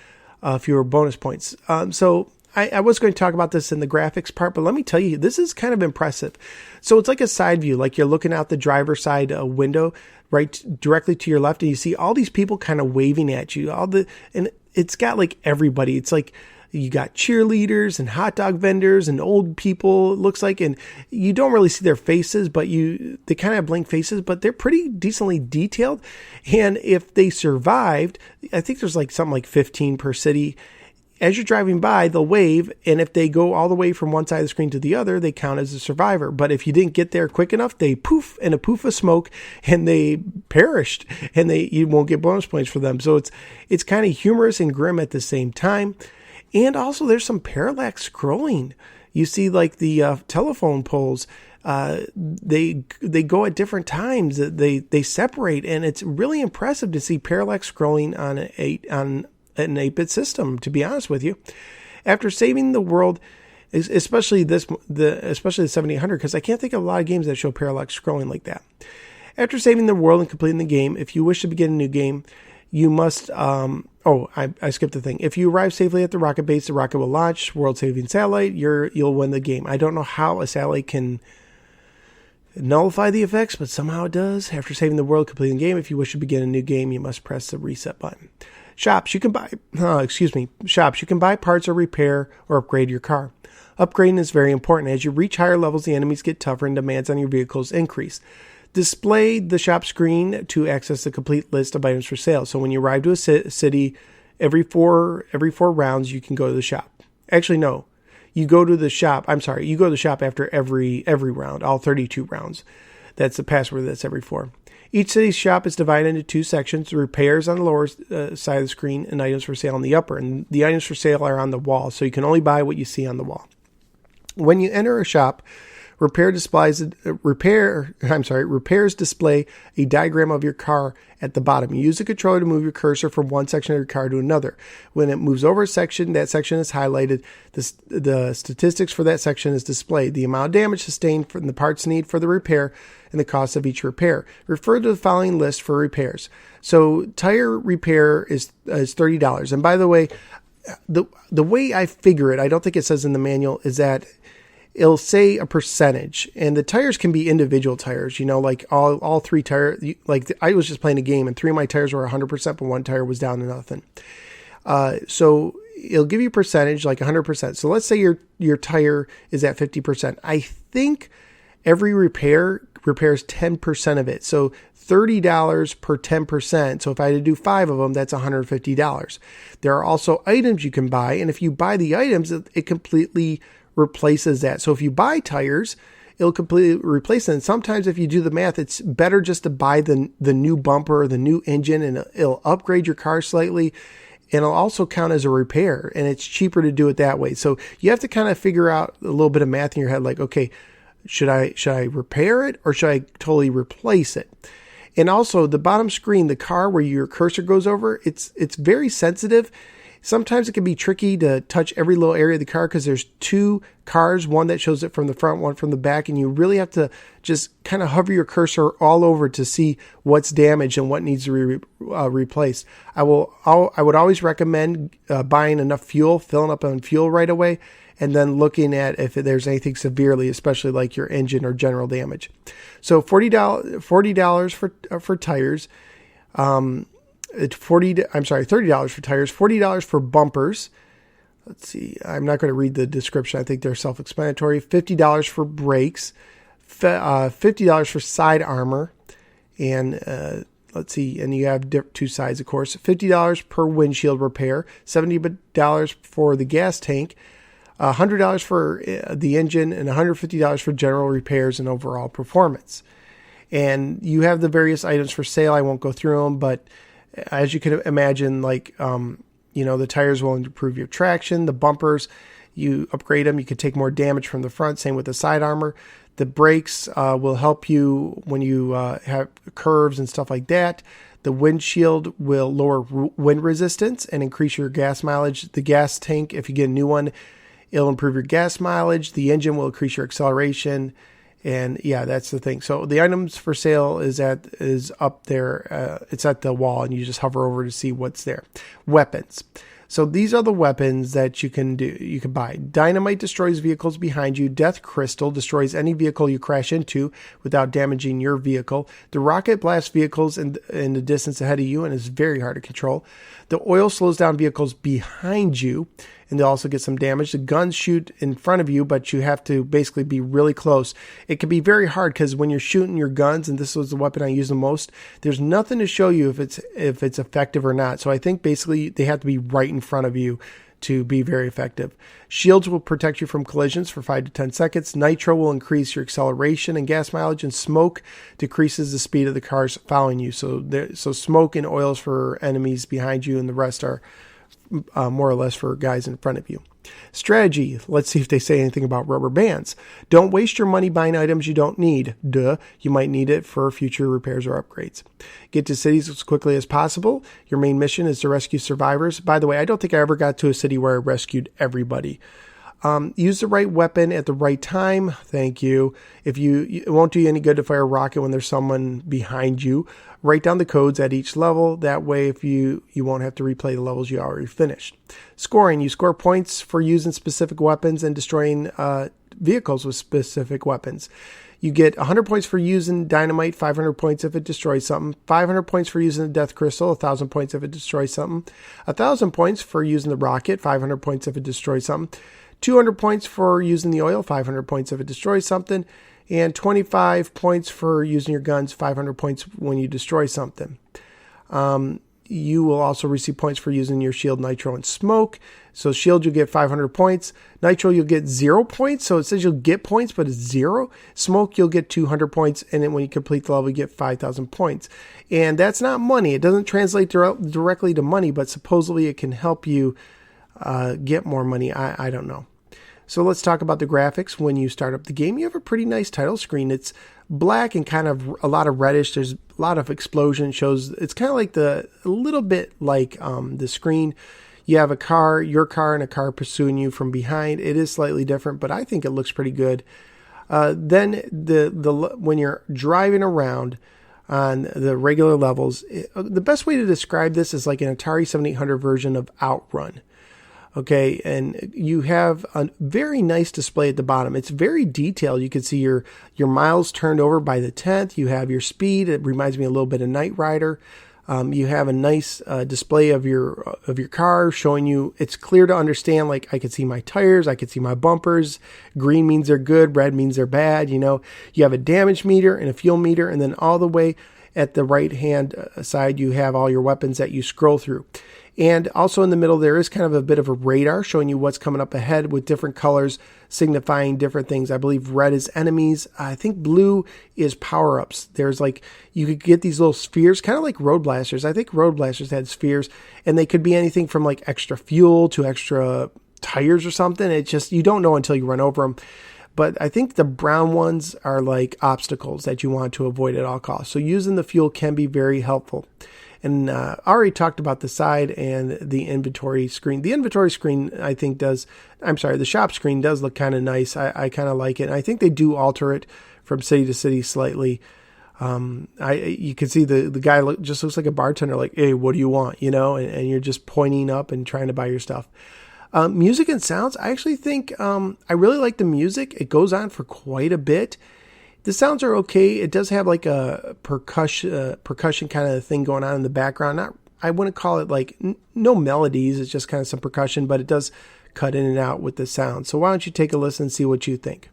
fewer bonus points. So I was going to talk about this in the graphics part, but let me tell you, this is kind of impressive. So it's like a side view, like you're looking out the driver's side window right directly to your left, and you see all these people kind of waving at you. And it's got like everybody. It's like you got cheerleaders and hot dog vendors and old people, it looks like, and you don't really see their faces, but they kind of have blank faces, but they're pretty decently detailed. And if they survived, I think there's like something like 15 per city. As you're driving by, they'll wave, and if they go all the way from one side of the screen to the other, they count as a survivor. But if you didn't get there quick enough, they poof in a poof of smoke, and they perished, and you won't get bonus points for them. So it's kind of humorous and grim at the same time. And also there's some parallax scrolling. You see like the telephone poles, they go at different times. They separate, and it's really impressive to see parallax scrolling on an 8-bit system, to be honest with you. After saving the world, especially the 7800, because I can't think of a lot of games that show parallax scrolling like that. After saving the world and completing the game, if you wish to begin a new game, you must, I skipped the thing. If you arrive safely at the rocket base, the rocket will launch, world-saving satellite, you'll win the game. I don't know how a satellite can nullify the effects, but somehow it does. After saving the world, completing the game, if you wish to begin a new game, you must press the reset button. Shops, you can buy parts or repair or upgrade your car. Upgrading is very important. As you reach higher levels, the enemies get tougher and demands on your vehicles increase. Display the shop screen to access the complete list of items for sale. So when you arrive to a city, every four rounds, you can go to the shop. Actually, no. You go to the shop after every round, all 32 rounds. That's the password, that's every 4. Each city's shop is divided into 2 sections, repairs on the lower side of the screen and items for sale on the upper. And the items for sale are on the wall, so you can only buy what you see on the wall. When you enter a shop, repairs display a diagram of your car at the bottom. You use the controller to move your cursor from one section of your car to another. When it moves over a section, that section is highlighted. The statistics for that section is displayed. The amount of damage sustained from the parts needed for the repair and the cost of each repair. Refer to the following list for repairs. So tire repair is $30. And by the way, the way I figure it, I don't think it says in the manual, is that it'll say a percentage, and the tires can be individual tires, like all 3 tires. Like I was just playing a game and 3 of my tires were 100%, but 1 tire was down to nothing. So it'll give you a percentage, like 100%. So let's say your tire is at 50%. I think Every repair repairs 10% of it. So $30 per 10%. So if I had to do 5 of them, that's $150. There are also items you can buy. And if you buy the items, it completely replaces that. So if you buy tires, it'll completely replace it. And sometimes if you do the math, it's better just to buy the new bumper or the new engine, and it'll upgrade your car slightly. And it'll also count as a repair, and it's cheaper to do it that way. So you have to kind of figure out a little bit of math in your head, like, okay, should I repair it or should I totally replace it? And also the bottom screen, the car where your cursor goes over, it's very sensitive. Sometimes it can be tricky to touch every little area of the car because there's 2 cars, one that shows it from the front, one from the back, and you really have to just kind of hover your cursor all over to see what's damaged and what needs to be replaced. I would always recommend buying enough fuel, filling up on fuel right away, and then looking at if there's anything severely, especially like your engine or general damage. So $40 for tires. $30 for tires, $40 for bumpers. Let's see. I'm not going to read the description. I think they're self-explanatory. $50 for brakes, $50 for side armor. And let's see. And you have 2 sides, of course. $50 per windshield repair, $70 for the gas tank, $100 for the engine, and $150 for general repairs and overall performance. And you have the various items for sale. I won't go through them, but as you can imagine, like, the tires will improve your traction. The bumpers, you upgrade them, you can take more damage from the front. Same with the side armor. The brakes will help you when you have curves and stuff like that. The windshield will lower wind resistance and increase your gas mileage. The gas tank, if you get a new one, it'll improve your gas mileage. The engine will increase your acceleration. And yeah, that's the thing. So the items for sale is up there. It's at the wall, and you just hover over to see what's there. Weapons. So these are the weapons that you can buy. Dynamite destroys vehicles behind you. Death Crystal destroys any vehicle you crash into without damaging your vehicle. The rocket blasts vehicles in the distance ahead of you and is very hard to control. The oil slows down vehicles behind you, and they'll also get some damage. The guns shoot in front of you, but you have to basically be really close. It can be very hard because when you're shooting your guns, and this was the weapon I use the most, there's nothing to show you if it's effective or not. So I think basically they have to be right in front of you to be very effective. Shields will protect you from collisions for 5 to 10 seconds. Nitro will increase your acceleration and gas mileage, and smoke decreases the speed of the cars following you. So smoke and oils for enemies behind you, and the rest are more or less for guys in front of you. Strategy. Let's see if they say anything about rubber bands. Don't waste your money buying items you don't need. Duh. You might need it for future repairs or upgrades. Get to cities as quickly as possible. Your main mission is to rescue survivors. By the way, I don't think I ever got to a city where I rescued everybody. Use the right weapon at the right time. Thank you. It won't do you any good to fire a rocket when there's someone behind you. Write down the codes at each level. That way, if you won't have to replay the levels you already finished. Scoring. You score points for using specific weapons and destroying vehicles with specific weapons. You get 100 points for using dynamite, 500 points if it destroys something, 500 points for using the death crystal, 1,000 points if it destroys something, 1,000 points for using the rocket, 500 points if it destroys something, 200 points for using the oil, 500 points if it destroys something, and 25 points for using your guns, 500 points when you destroy something. You will also receive points for using your shield, nitro, and smoke. So shield, you'll get 500 points. Nitro, you'll get 0 points. So it says you'll get points, but it's 0. Smoke, you'll get 200 points. And then when you complete the level, you get 5,000 points. And that's not money. It doesn't translate directly to money, but supposedly it can help you get more money. I don't know. So let's talk about the graphics. When you start up the game, you have a pretty nice title screen. It's black and kind of a lot of reddish. There's a lot of explosion shows. It's kind of like a little bit like the screen. You have your car and a car pursuing you from behind. It is slightly different, but I think it looks pretty good. Then when you're driving around on the regular levels, the best way to describe this is like an Atari 7800 version of Outrun. Okay, and you have a very nice display at the bottom. It's very detailed. You can see your miles turned over by the 10th. You have your speed. It reminds me a little bit of Knight Rider. You have a nice display of your car showing you, it's clear to understand, like I can see my tires, I can see my bumpers. Green means they're good, red means they're bad. You have a damage meter and a fuel meter, and then all the way at the right hand side, you have all your weapons that you scroll through. And also in the middle, there is kind of a bit of a radar showing you what's coming up ahead with different colors signifying different things. I believe red is enemies. I think blue is power-ups. There's you could get these little spheres, kind of like Road Blasters. I think Road Blasters had spheres, and they could be anything from extra fuel to extra tires or something. It's just, you don't know until you run over them. But I think the brown ones are like obstacles that you want to avoid at all costs. So using the fuel can be very helpful. And I already talked about the side and the inventory screen. The inventory screen, I think the shop screen does look kind of nice. I kind of like it. And I think they do alter it from city to city slightly. You can see the guy just looks like a bartender, like, hey, what do you want? And you're just pointing up and trying to buy your stuff. Music and sounds, I actually think I really like the music. It goes on for quite a bit. The sounds are okay. It does have a percussion kind of thing going on in the background. I wouldn't call it no melodies. It's just kind of some percussion, but it does cut in and out with the sound. So why don't you take a listen and see what you think?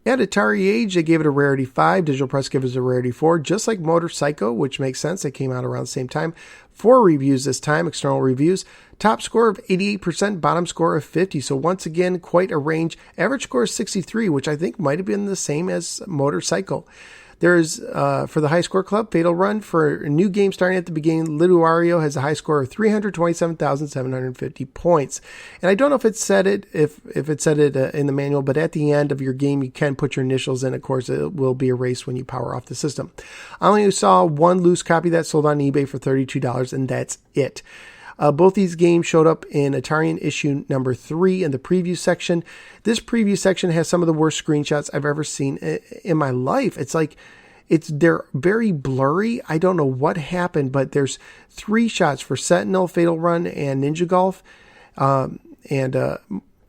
At Atari Age, they gave it a Rarity 5. Digital Press gave it a Rarity 4, just like Motor Psycho, which makes sense. It came out around the same time. 4 reviews this time, external reviews. Top score of 88%, bottom score of 50. So once again, quite a range. Average score is 63, which I think might have been the same as Motor Psycho. There's, for the high score club, Fatal Run. For a new game starting at the beginning, Liduario has a high score of 327,750 points. And I don't know if it said it, if it said it in the manual, but at the end of your game, you can put your initials in. Of course, it will be erased when you power off the system. I only saw one loose copy that sold on eBay for $32, and that's it. Both these games showed up in Atarian issue number 3 in the preview section. This preview section has some of the worst screenshots I've ever seen in my life. They're very blurry. I don't know what happened, but there's 3 shots for Sentinel, Fatal Run, and Ninja Golf.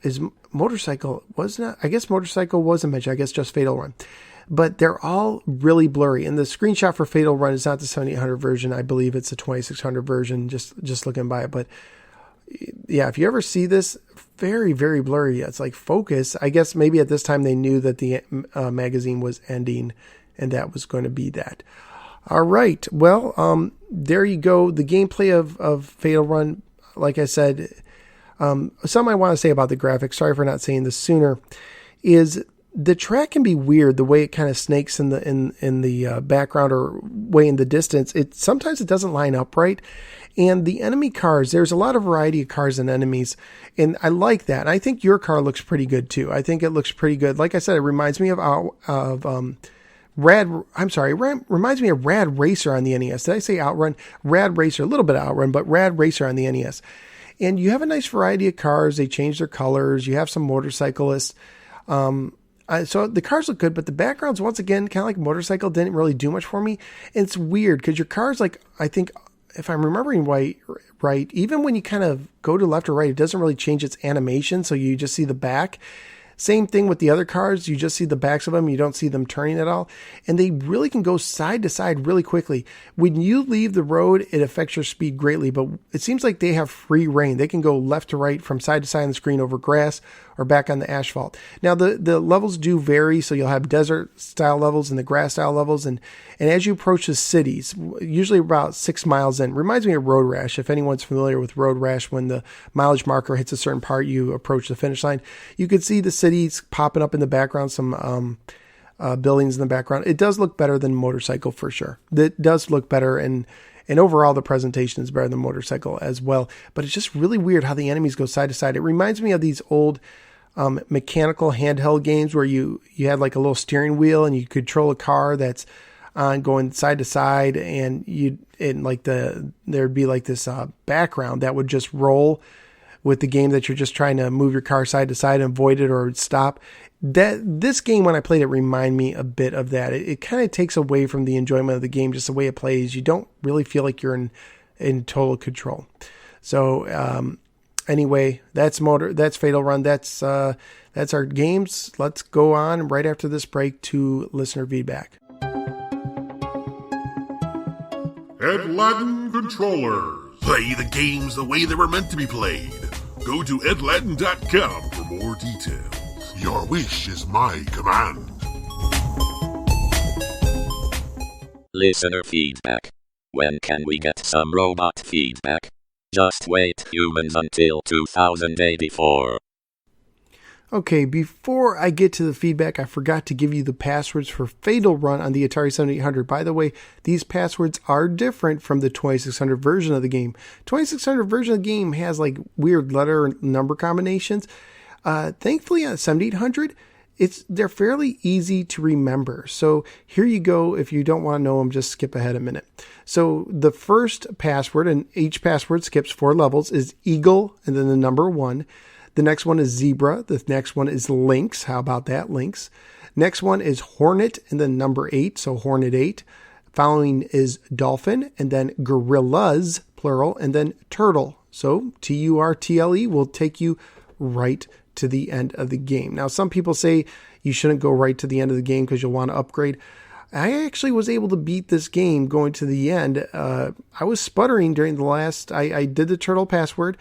Is Motorcycle wasn't? I guess Motorcycle wasn't mentioned. I guess just Fatal Run. But they're all really blurry. And the screenshot for Fatal Run is not the 7800 version. I believe it's the 2600 version, just looking by it. But yeah, if you ever see this, very, very blurry. It's like focus. I guess maybe at this time they knew that the magazine was ending and that was going to be that. All right. Well, there you go. The gameplay of Fatal Run, like I said, something I want to say about the graphics, sorry for not saying this sooner, is the track can be weird, the way it kind of snakes in the background or way in the distance. Sometimes it doesn't line up right. And the enemy cars, there's a lot of variety of cars and enemies, and I like that. And I think your car looks pretty good too. I think it looks pretty good. Like I said, it reminds me of reminds me of Rad Racer on the NES. Did I say Outrun? Rad Racer, a little bit of Outrun, but Rad Racer on the NES. And you have a nice variety of cars. They change their colors. You have some motorcyclists. So the cars look good, but the backgrounds, once again, kind of like Motorcycle, didn't really do much for me. And it's weird because your car's I think, if I'm remembering right, even when you kind of go to left or right, it doesn't really change its animation. So you just see the back. Same thing with the other cars. You just see the backs of them. You don't see them turning at all. And they really can go side to side really quickly. When you leave the road, it affects your speed greatly, but it seems like they have free reign. They can go left to right from side to side on the screen over grass or back on the asphalt. Now, the levels do vary. So you'll have desert style levels and the grass style levels. And as you approach the cities, usually about 6 miles in, reminds me of Road Rash. If anyone's familiar with Road Rash, when the mileage marker hits a certain part, you approach the finish line. You could see the cities popping up in the background, some buildings in the background. It does look better than Motorcycle for sure. It does look better, and overall the presentation is better than Motorcycle as well. But it's just really weird how the enemies go side to side. It reminds me of these old mechanical handheld games where you had like a little steering wheel and you control a car that's going side to side, and there'd be like this background that would just roll with the game that you're just trying to move your car side to side and avoid it or stop. This game, when I played it, reminded me a bit of that. It kind of takes away from the enjoyment of the game, just the way it plays. You don't really feel like you're in total control. So anyway, that's Fatal Run. That's our games. Let's go on right after this break to listener feedback. Edlatin Controllers. Play the games the way they were meant to be played. Go to edlatin.com for more details. Your wish is my command. Listener feedback. When can we get some robot feedback? Just wait, humans, until 2084. Okay, before I get to the feedback, I forgot to give you the passwords for Fatal Run on the Atari 7800. By the way, these passwords are different from the 2600 version of the game. 2600 version of the game has like weird letter and number combinations. Thankfully on 7800, they're fairly easy to remember. So here you go. If you don't want to know them, just skip ahead a minute. So the first password, and each password skips 4 levels, is Eagle and then the number 1. The next one is Zebra. The next one is Lynx. How about that? Lynx. Next one is Hornet and then number 8. So Hornet 8. Following is Dolphin and then Gorillas, plural, and then Turtle. So Turtle will take you right to the end of the game. Now, some people say you shouldn't go right to the end of the game because you'll want to upgrade. I actually was able to beat this game going to the end. I was sputtering during the last, I did the Turtle password.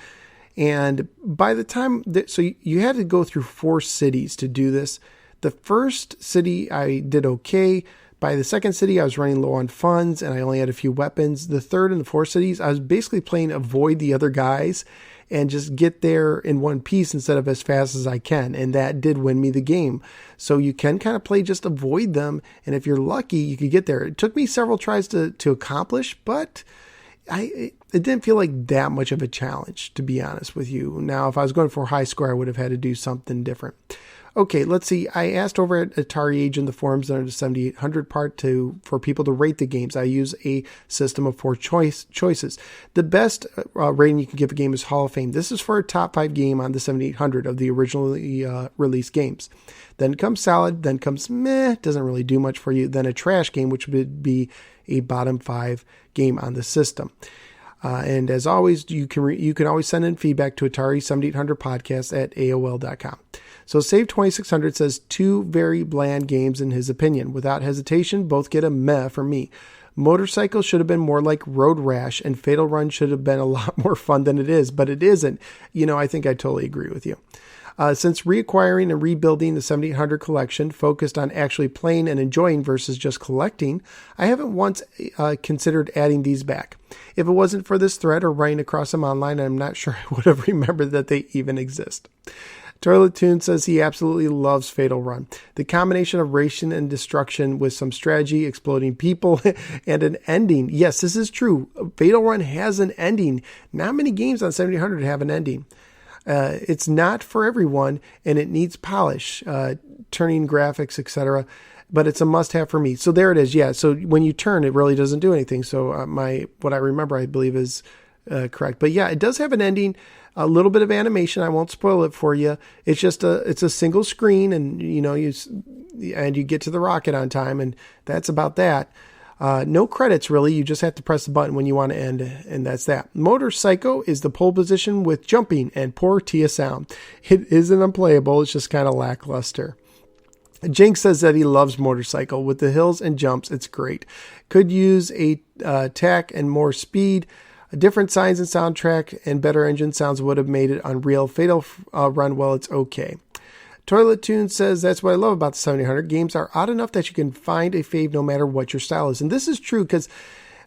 And by the time, so you had to go through 4 cities to do this. The first city I did okay. By the second city, I was running low on funds and I only had a few weapons. The third and the fourth cities, I was basically playing avoid the other guys and just get there in one piece instead of as fast as I can. And that did win me the game. So you can kind of play just avoid them. And if you're lucky, you could get there. It took me several tries to accomplish, but it didn't feel like that much of a challenge, to be honest with you. Now, if I was going for a high score, I would have had to do something different. Okay, let's see. I asked over at Atari Age in the forums under the 7800 part for people to rate the games. I use a system of 4 choices. The best rating you can give a game is Hall of Fame. This is for a top 5 game on the 7800 of the originally released games. Then comes Solid. Then comes meh, doesn't really do much for you. Then a trash game, which would be a bottom 5 game on the system. And as always, you can always send in feedback to Atari 7800 podcast at AOL.com. So Save 2600 says 2 very bland games in his opinion. Without hesitation, both get a meh from me. Motorcycle should have been more like Road Rash, and Fatal Run should have been a lot more fun than it is, but it isn't. I think I totally agree with you. Since reacquiring and rebuilding the 7800 collection focused on actually playing and enjoying versus just collecting, I haven't once considered adding these back. If it wasn't for this thread or running across them online, I'm not sure I would have remembered that they even exist. Toilet Tune says he absolutely loves Fatal Run. The combination of racing and destruction with some strategy, exploding people, and an ending. Yes, this is true. Fatal Run has an ending. Not many games on 7800 have an ending. It's not for everyone, and it needs polish, turning graphics, etc. But it's a must-have for me. So there it is. Yeah. So when you turn, it really doesn't do anything. So what I remember, I believe, is correct. But yeah, it does have an ending. A little bit of animation. I won't spoil it for you. It's just it's a single screen, and you get to the rocket on time, and that's about that. No credits, really. You just have to press the button when you want to end, and that's that. Motorcycle is the pole position with jumping and poor TIA sound. It isn't unplayable. It's just kind of lackluster. Jinx says that he loves Motorcycle. With the hills and jumps, it's great. Could use a tack and more speed. Different signs and soundtrack and better engine sounds would have made it unreal. Fatal Run, well, it's okay. Toilet Tune says, that's what I love about the 7800. Games are odd enough that you can find a fave no matter what your style is. And this is true because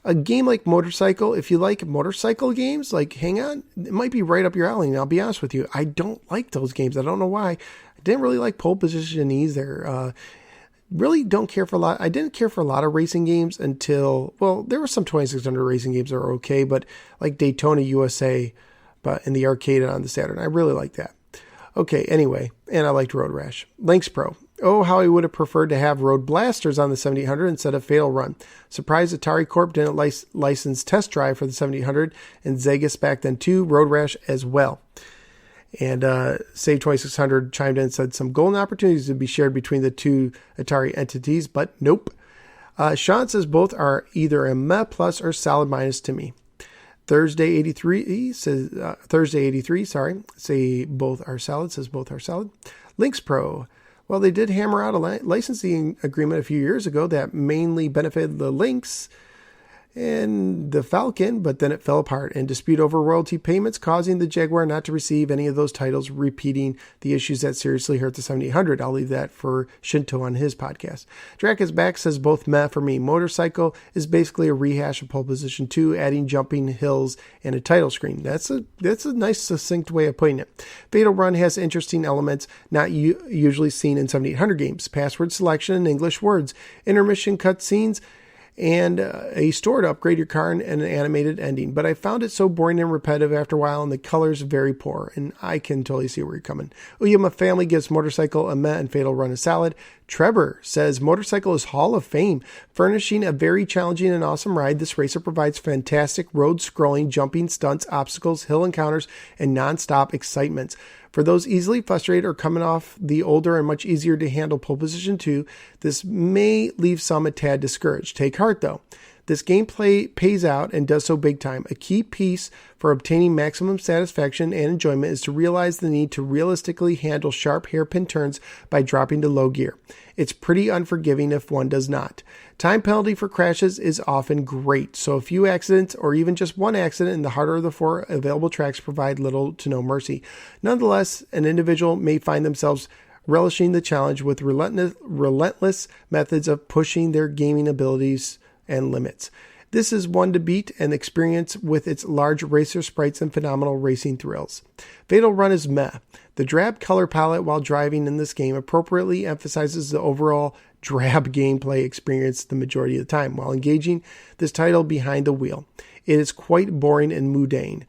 a game like Motorcycle, if you like motorcycle games, like Hang On, it might be right up your alley. And I'll be honest with you, I don't like those games. I don't know why. I didn't really like Pole Position either. Really don't care for a lot. I didn't care for a lot of racing games until, well, there were some 2600 racing games that are okay, but like Daytona USA, but in the arcade and on the Saturn, I really like that. Okay, anyway, and I liked Road Rash. Lynx Pro. Oh, how I would have preferred to have Road Blasters on the 7800 instead of Fatal Run. Surprised Atari Corp didn't license Test Drive for the 7800 and Zegas back then too. Road Rash as well. And Save 2600 chimed in and said some golden opportunities to be shared between the two Atari entities, but nope. Sean says both are either a meh plus or solid minus to me. Thursday 83 says say both are solid, says both are solid. Lynx Pro. Well, they did hammer out a licensing agreement a few years ago that mainly benefited the Lynx and the Falcon, but then it fell apart and dispute over royalty payments, causing the Jaguar not to receive any of those titles, repeating the issues that seriously hurt the 7800. I'll leave that for Shinto on his podcast. Drac is back, says both meh for me. Motorcycle is basically a rehash of Pole Position 2, adding jumping hills and a title screen. That's a nice succinct way of putting it. Fatal Run has interesting elements not usually seen in 7800 games. Password selection and English words, intermission cutscenes, and a store to upgrade your car and an animated ending. But I found it so boring and repetitive after a while, and the colors very poor, and I can totally see where you're coming. Uyama Family gives Motorcycle a meh and Fatal Run a salad. Trevor says Motorcycle is Hall of Fame, furnishing a very challenging and awesome ride. This racer provides fantastic road-scrolling, jumping stunts, obstacles, hill encounters, and non-stop excitements. For those easily frustrated or coming off the older and much easier to handle Pole Position 2, this may leave some a tad discouraged. Take heart though. This gameplay pays out and does so big time. A key piece for obtaining maximum satisfaction and enjoyment is to realize the need to realistically handle sharp hairpin turns by dropping to low gear. It's pretty unforgiving if one does not. Time penalty for crashes is often great, so a few accidents or even just one accident in the harder of the 4 available tracks provide little to no mercy. Nonetheless, an individual may find themselves relishing the challenge with relentless methods of pushing their gaming abilities and limits. This is one to beat and experience with its large racer sprites and phenomenal racing thrills. Fatal Run is meh. The drab color palette while driving in this game appropriately emphasizes the overall drab gameplay experience the majority of the time while engaging this title behind the wheel. It is quite boring and mundane.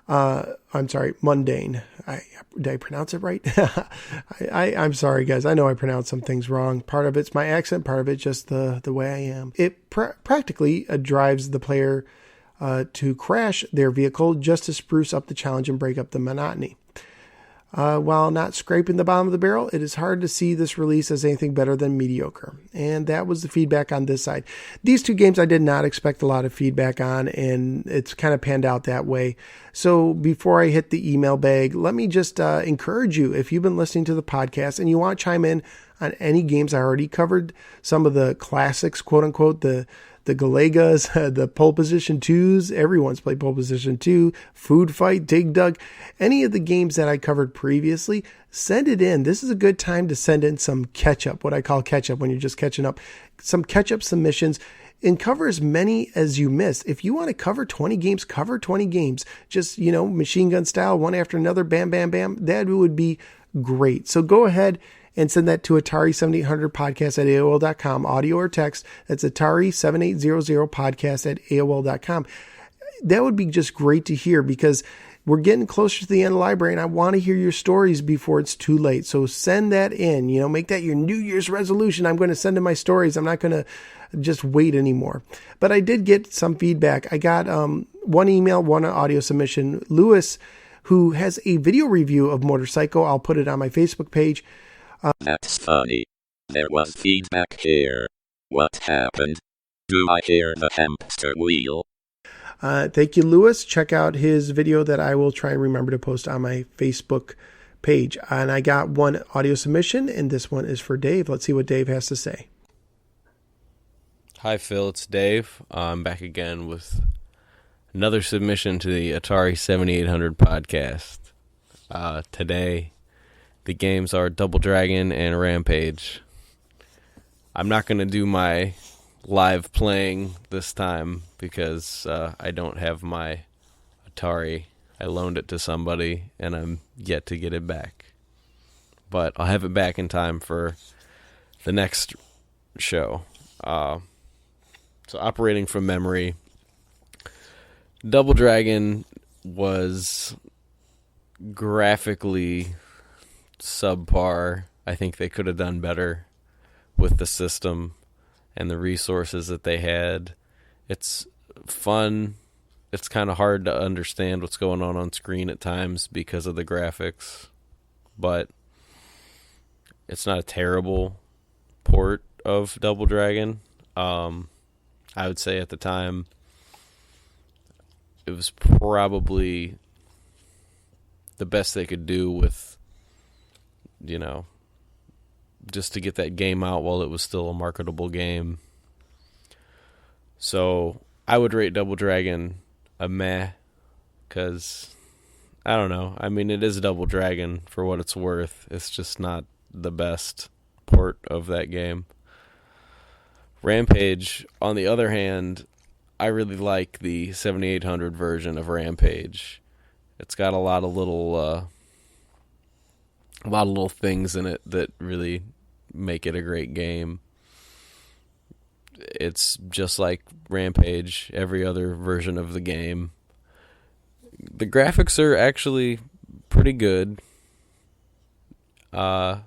Mundane. Did I pronounce it right? I'm sorry, guys. I know I pronounced some things wrong. Part of it's my accent, part of it just the way I am. It practically drives the player to crash their vehicle just to spruce up the challenge and break up the monotony. While not scraping the bottom of the barrel, it is hard to see this release as anything better than mediocre. And that was the feedback on this side. These two games I did not expect a lot of feedback on, and it's kind of panned out that way. So before I hit the email bag, let me just encourage you, if you've been listening to the podcast and you want to chime in on any games I already covered, some of the classics, quote unquote, the Galagas, the Pole Position 2s, everyone's played Pole Position 2, Food Fight, Dig Dug, any of the games that I covered previously, send it in. This is a good time to send in some catch-up, what I call catch-up when you're just catching up, some catch-up submissions, and cover as many as you miss. If you want to cover 20 games, cover 20 games. Just, machine gun style, one after another, bam, bam, bam. That would be great. So go ahead and send that to Atari7800podcast at AOL.com, audio or text. That's Atari7800podcast at AOL.com. That would be just great to hear because we're getting closer to the end of the library and I want to hear your stories before it's too late. So send that in, make that your New Year's resolution. I'm going to send in my stories. I'm not going to just wait anymore. But I did get some feedback. I got one email, one audio submission. Lewis, who has a video review of Motorcycle, I'll put it on my Facebook page. That's funny. There was feedback here. What happened? Do I hear the hamster wheel? Thank you, Lewis. Check out his video that I will try and remember to post on my Facebook page. And I got one audio submission, and this one is for Dave. Let's see what Dave has to say. Hi, Phil. It's Dave. I'm back again with another submission to the Atari 7800 podcast. Today, the games are Double Dragon and Rampage. I'm not going to do my live playing this time because I don't have my Atari. I loaned it to somebody and I'm yet to get it back. But I'll have it back in time for the next show. So operating from memory, Double Dragon was graphically subpar. I think they could have done better with the system and the resources that they had. It's fun. It's kind of hard to understand what's going on screen at times because of the graphics, but it's not a terrible port of Double Dragon. I would say at the time it was probably the best they could do with, just to get that game out while it was still a marketable game. So I would rate Double Dragon a meh, because, I don't know. I mean, it is Double Dragon for what it's worth. It's just not the best port of that game. Rampage, on the other hand, I really like the 7800 version of Rampage. It's got a lot of little things in it that really make it a great game. It's just like Rampage, every other version of the game. The graphics are actually pretty good. I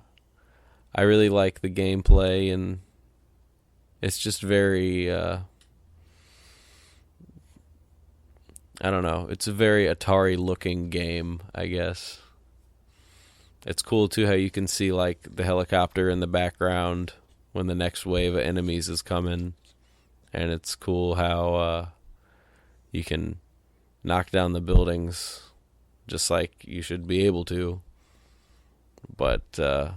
really like the gameplay, and it's just very, I don't know, it's a very Atari-looking game, I guess. It's cool, too, how you can see, like, the helicopter in the background when the next wave of enemies is coming. And it's cool how you can knock down the buildings just like you should be able to. But, I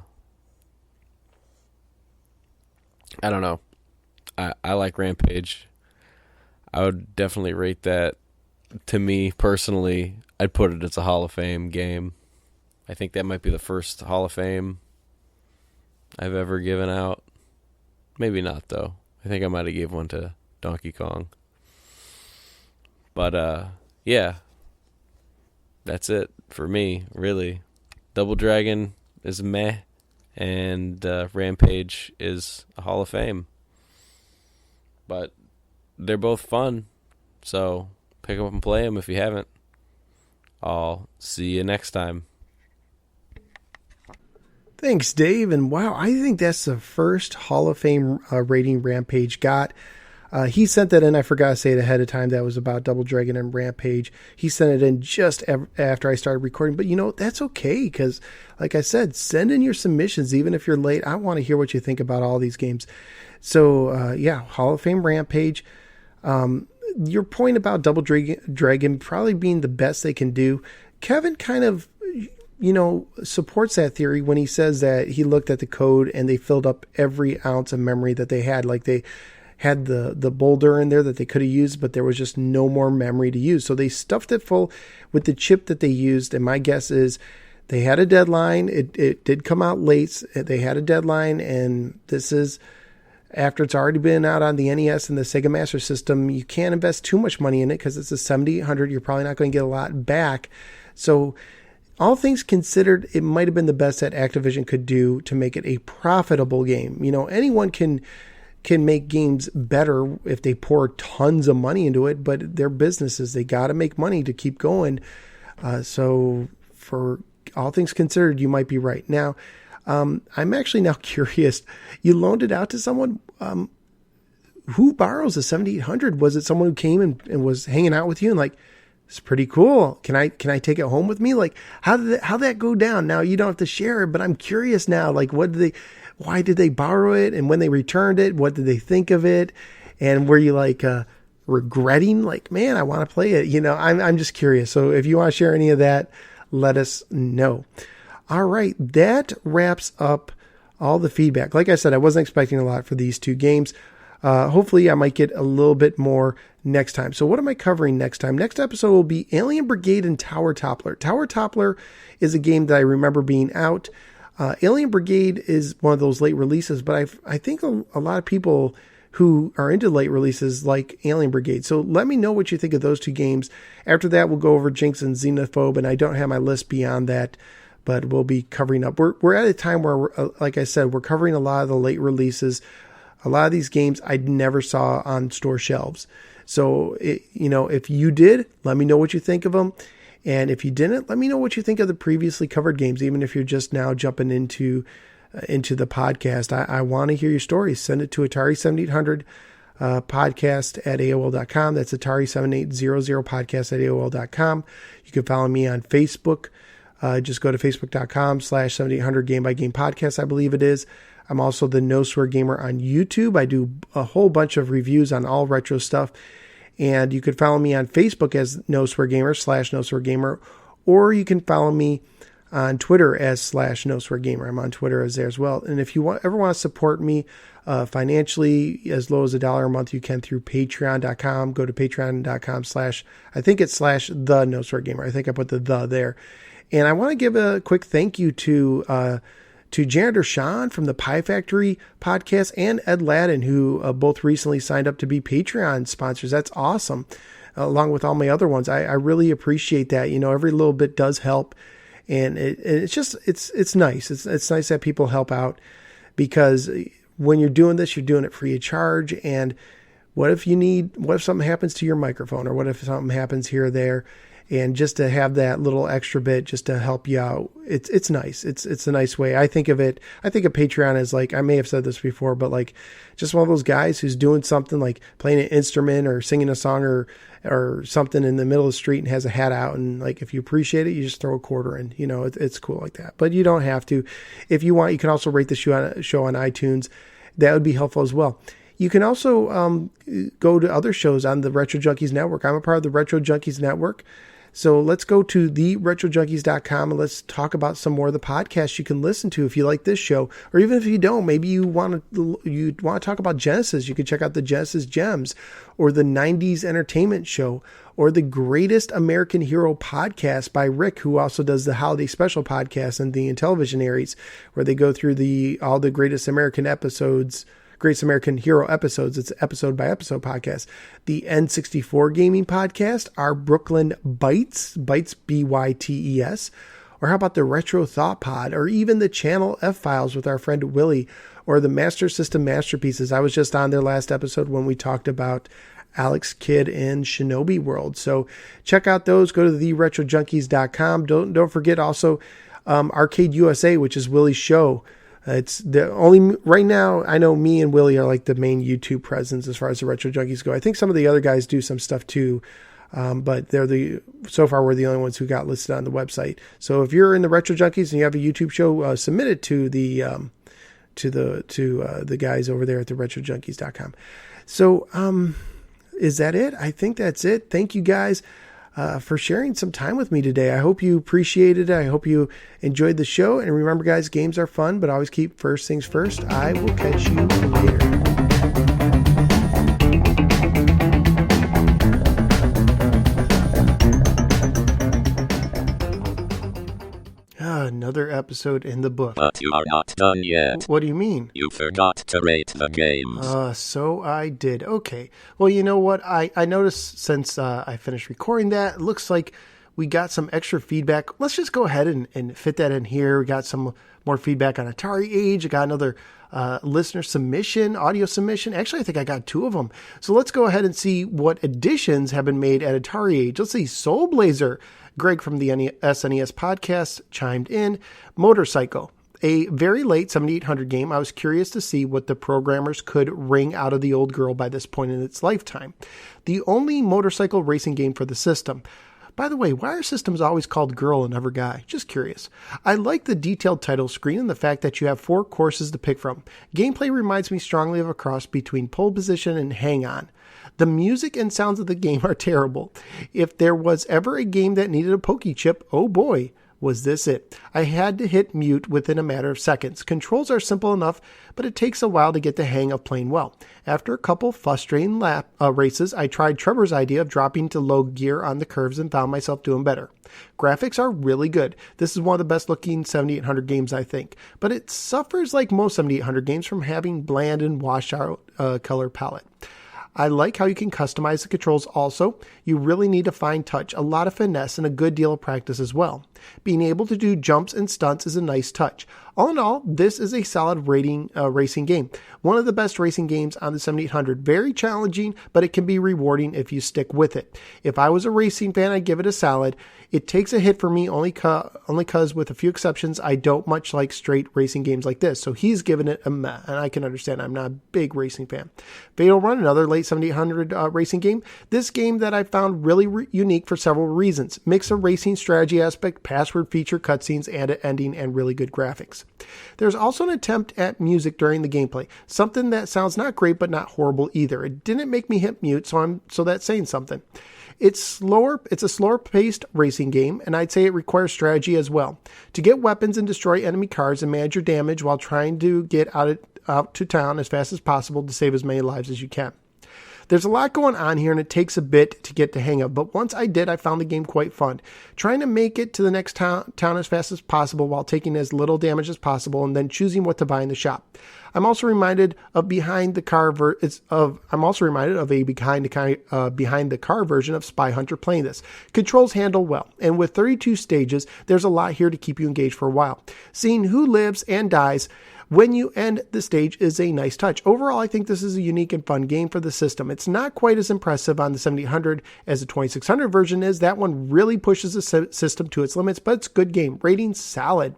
don't know. I like Rampage. I would definitely rate that. To me, personally, I'd put it as a Hall of Fame game. I think that might be the first Hall of Fame I've ever given out. Maybe not, though. I think I might have gave one to Donkey Kong. But, yeah. That's it for me, really. Double Dragon is meh, and Rampage is a Hall of Fame. But they're both fun, so pick them up and play them if you haven't. I'll see you next time. Thanks, Dave. And wow, I think that's the first Hall of Fame rating Rampage got. He sent that in. I forgot to say it ahead of time. That was about Double Dragon and Rampage. He sent it in just after I started recording. But, that's okay because, like I said, send in your submissions. Even if you're late, I want to hear what you think about all these games. So, Hall of Fame Rampage. Your point about Double Dragon probably being the best they can do. Kevin kind of, supports that theory when he says that he looked at the code and they filled up every ounce of memory that they had. Like they had the boulder in there that they could have used, but there was just no more memory to use. So they stuffed it full with the chip that they used. And my guess is they had a deadline. It did come out late. They had a deadline, and this is after it's already been out on the NES and the Sega Master System. You can't invest too much money in it because it's a 7800. You're probably not going to get a lot back. So all things considered, it might have been the best that Activision could do to make it a profitable game. Anyone can make games better if they pour tons of money into it, but they're businesses. They got to make money to keep going. So for all things considered, you might be right. Now, I'm actually now curious. You loaned it out to someone. Who borrows a 7800? Was it someone who came and was hanging out with you and like, it's pretty cool. Can I take it home with me? Like, how did that go down? Now you don't have to share it, but I'm curious now. Like, why did they borrow it? And when they returned it, what did they think of it? And were you like regretting, like, man, I want to play it? You know, I'm just curious. So if you want to share any of that, let us know. All right, that wraps up all the feedback. Like I said, I wasn't expecting a lot for these two games. Hopefully I might get a little bit more next time. So what am I covering next time? Next episode will be Alien Brigade and Tower Toppler. Tower Toppler is a game that I remember being out. Alien Brigade is one of those late releases, but I think a lot of people who are into late releases like Alien Brigade. So let me know what you think of those two games. After that, we'll go over Jinx and Xenophobe, and I don't have my list beyond that, but we'll be covering up. We're at a time where, like I said, we're covering a lot of the late releases. A lot of these games I never saw on store shelves. So, if you did, let me know what you think of them. And if you didn't, let me know what you think of the previously covered games, even if you're just now jumping into the podcast. I want to hear your stories. Send it to Atari7800 podcast at AOL.com. That's Atari7800 podcast at AOL.com. You can follow me on Facebook. Just go to Facebook.com/7800 Game by Game Podcast, I believe it is. I'm also the No Swear Gamer on YouTube. I do a whole bunch of reviews on all retro stuff. And you could follow me on Facebook as No Swear Gamer /No Swear Gamer, or you can follow me on Twitter as /No Swear Gamer. I'm on Twitter as there as well. And if you ever want to support me financially, as low as $1 a month, you can through Patreon.com. Go to Patreon.com / I think it's /the No Swear Gamer. I think I put the there. And I want to give a quick thank you to Janitor Sean from the Pie Factory podcast and Ed Ladden, who both recently signed up to be Patreon sponsors. That's awesome. Along with all my other ones. I really appreciate that. Every little bit does help. And it's nice. It's nice that people help out, because when you're doing this, you're doing it free of charge. And what if something happens to your microphone, or what if something happens here or there? And just to have that little extra bit just to help you out, it's nice. It's a nice way. I think of Patreon as like, I may have said this before, but like just one of those guys who's doing something like playing an instrument or singing a song or something in the middle of the street and has a hat out. And like, if you appreciate it, you just throw a quarter in, it's cool like that, but you don't have to. If you want, you can also rate the show on iTunes. That would be helpful as well. You can also go to other shows on the Retro Junkies Network. I'm a part of the Retro Junkies Network. So let's go to theretrojunkies.com and let's talk about some more of the podcasts you can listen to if you like this show, or even if you don't. Maybe you want to talk about Genesis. You can check out the Genesis Gems, or the 90s Entertainment Show, or the Greatest American Hero podcast by Rick, who also does the Holiday Special podcast and the Intellivision Aries, where they go through all the Greatest American Hero episodes. It's episode by episode podcast. The N64 Gaming Podcast, our Brooklyn Bytes Bytes, or how about the Retro Thought Pod, or even the Channel F Files with our friend Willie, or the Master System Masterpieces. I was just on their last episode when we talked about Alex Kidd in Shinobi World. So check out those. Go to theretrojunkies.com. Don't forget also Arcade USA, which is Willie's show. It's the only, right now, I know me and Willie are like the main YouTube presence as far as the Retro Junkies go. I think some of the other guys do some stuff too, but so far we're the only ones who got listed on the website. So if you're in the Retro Junkies and you have a YouTube show, submit it to the guys over there at the retrojunkies.com. So is that it? I think that's it. Thank you guys for sharing some time with me today. I hope you appreciated it. I hope you enjoyed the show. And remember, guys, games are fun, but always keep first things first. I will catch you later. Another episode in the book. But you are not done yet. What do you mean? You forgot to rate the games. So I did. Okay. Well, you know what? I noticed since I finished recording that, it looks like we got some extra feedback. Let's just go ahead and fit that in here. We got some more feedback on Atari Age. I got another listener submission, audio submission. Actually, I think I got 2 of them. So let's go ahead and see what additions have been made at Atari Age. Let's see. Soul Blazer. Greg from the SNES podcast chimed in. Motorcycle, a very late 7800 game. I was curious to see what the programmers could wring out of the old girl by this point in its lifetime. The only motorcycle racing game for the system. By the way, why are systems always called girl and never guy? Just curious. I like the detailed title screen and the fact that you have 4 courses to pick from. Gameplay reminds me strongly of a cross between pole position and hang on. The music and sounds of the game are terrible. If there was ever a game that needed a pokey chip, oh boy, was this it. I had to hit mute within a matter of seconds. Controls are simple enough, but it takes a while to get the hang of playing well. After a couple frustrating races, I tried Trevor's idea of dropping to low gear on the curves and found myself doing better. Graphics are really good. This is one of the best looking 7800 games, I think, but it suffers like most 7800 games from having bland and washed out color palette. I like how you can customize the controls also. You really need to fine touch, a lot of finesse, and a good deal of practice as well. Being able to do jumps and stunts is a nice touch. All in all, this is a solid racing game. One of the best racing games on the 7800. Very challenging, but it can be rewarding if you stick with it. If I was a racing fan, I'd give it a solid. It takes a hit for me only cause with a few exceptions, I don't much like straight racing games like this. So he's given it a meh, and I can understand. I'm not a big racing fan. Fatal Run, another late 7800 racing game. This game that I found really unique for several reasons. Mix of racing strategy aspect, password feature, cutscenes, and an ending, and really good graphics. There's also an attempt at music during the gameplay. Something that sounds not great, but not horrible either. It didn't make me hit mute, so that's saying something. It's a slower paced racing game, and I'd say it requires strategy as well. To get weapons and destroy enemy cars and manage your damage while trying to get out to town as fast as possible to save as many lives as you can. There's a lot going on here, and it takes a bit to get the hang of, but once I did, I found the game quite fun. Trying to make it to the next town as fast as possible while taking as little damage as possible, and then choosing what to buy in the shop. I'm also reminded of a behind the car version of Spy Hunter playing this. Controls handle well, and with 32 stages, there's a lot here to keep you engaged for a while. Seeing who lives and dies when you end the stage is a nice touch. Overall, I think this is a unique and fun game for the system. It's not quite as impressive on the 7800 as the 2600 version is. That one really pushes the system to its limits, but it's a good game. Rating solid.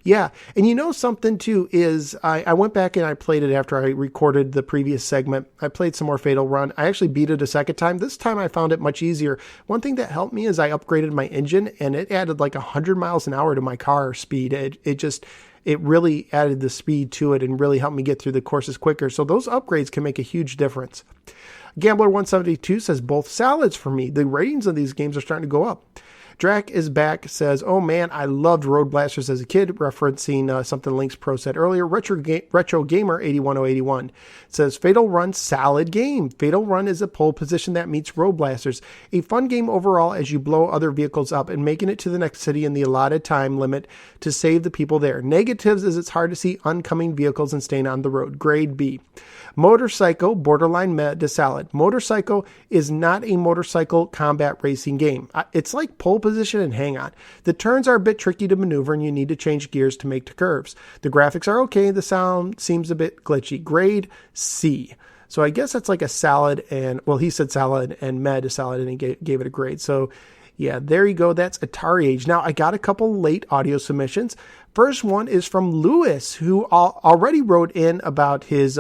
Yeah, and you know something too is I went back and I played it after I recorded the previous segment. I played some more Fatal Run. I actually beat it a second time. This time I found it much easier. One thing that helped me is I upgraded my engine, and it added like 100 miles an hour to my car speed. It really added the speed to it and really helped me get through the courses quicker. So those upgrades can make a huge difference. Gambler172 says both salads for me. The ratings of these games are starting to go up. Drac is back, says, oh man, I loved Road Blasters as a kid, referencing something Link's Pro said earlier. Retro Gamer 81081 says, Fatal Run, solid game. Fatal Run is a pole position that meets Road Blasters. A fun game overall as you blow other vehicles up and making it to the next city in the allotted time limit to save the people there. Negatives is it's hard to see oncoming vehicles and staying on the road. Grade B. Motorcycle, borderline meh to salad. Motorcycle is not a motorcycle combat racing game. It's like pole position and hang on. The turns are a bit tricky to maneuver and you need to change gears to make the curves. The graphics are okay. The sound seems a bit glitchy. Grade C. So I guess that's like a salad and, well, he said salad and meh to salad and he gave it a grade. So yeah, there you go. That's Atari Age. Now, I got a couple late audio submissions. First one is from Lewis, who already wrote in about his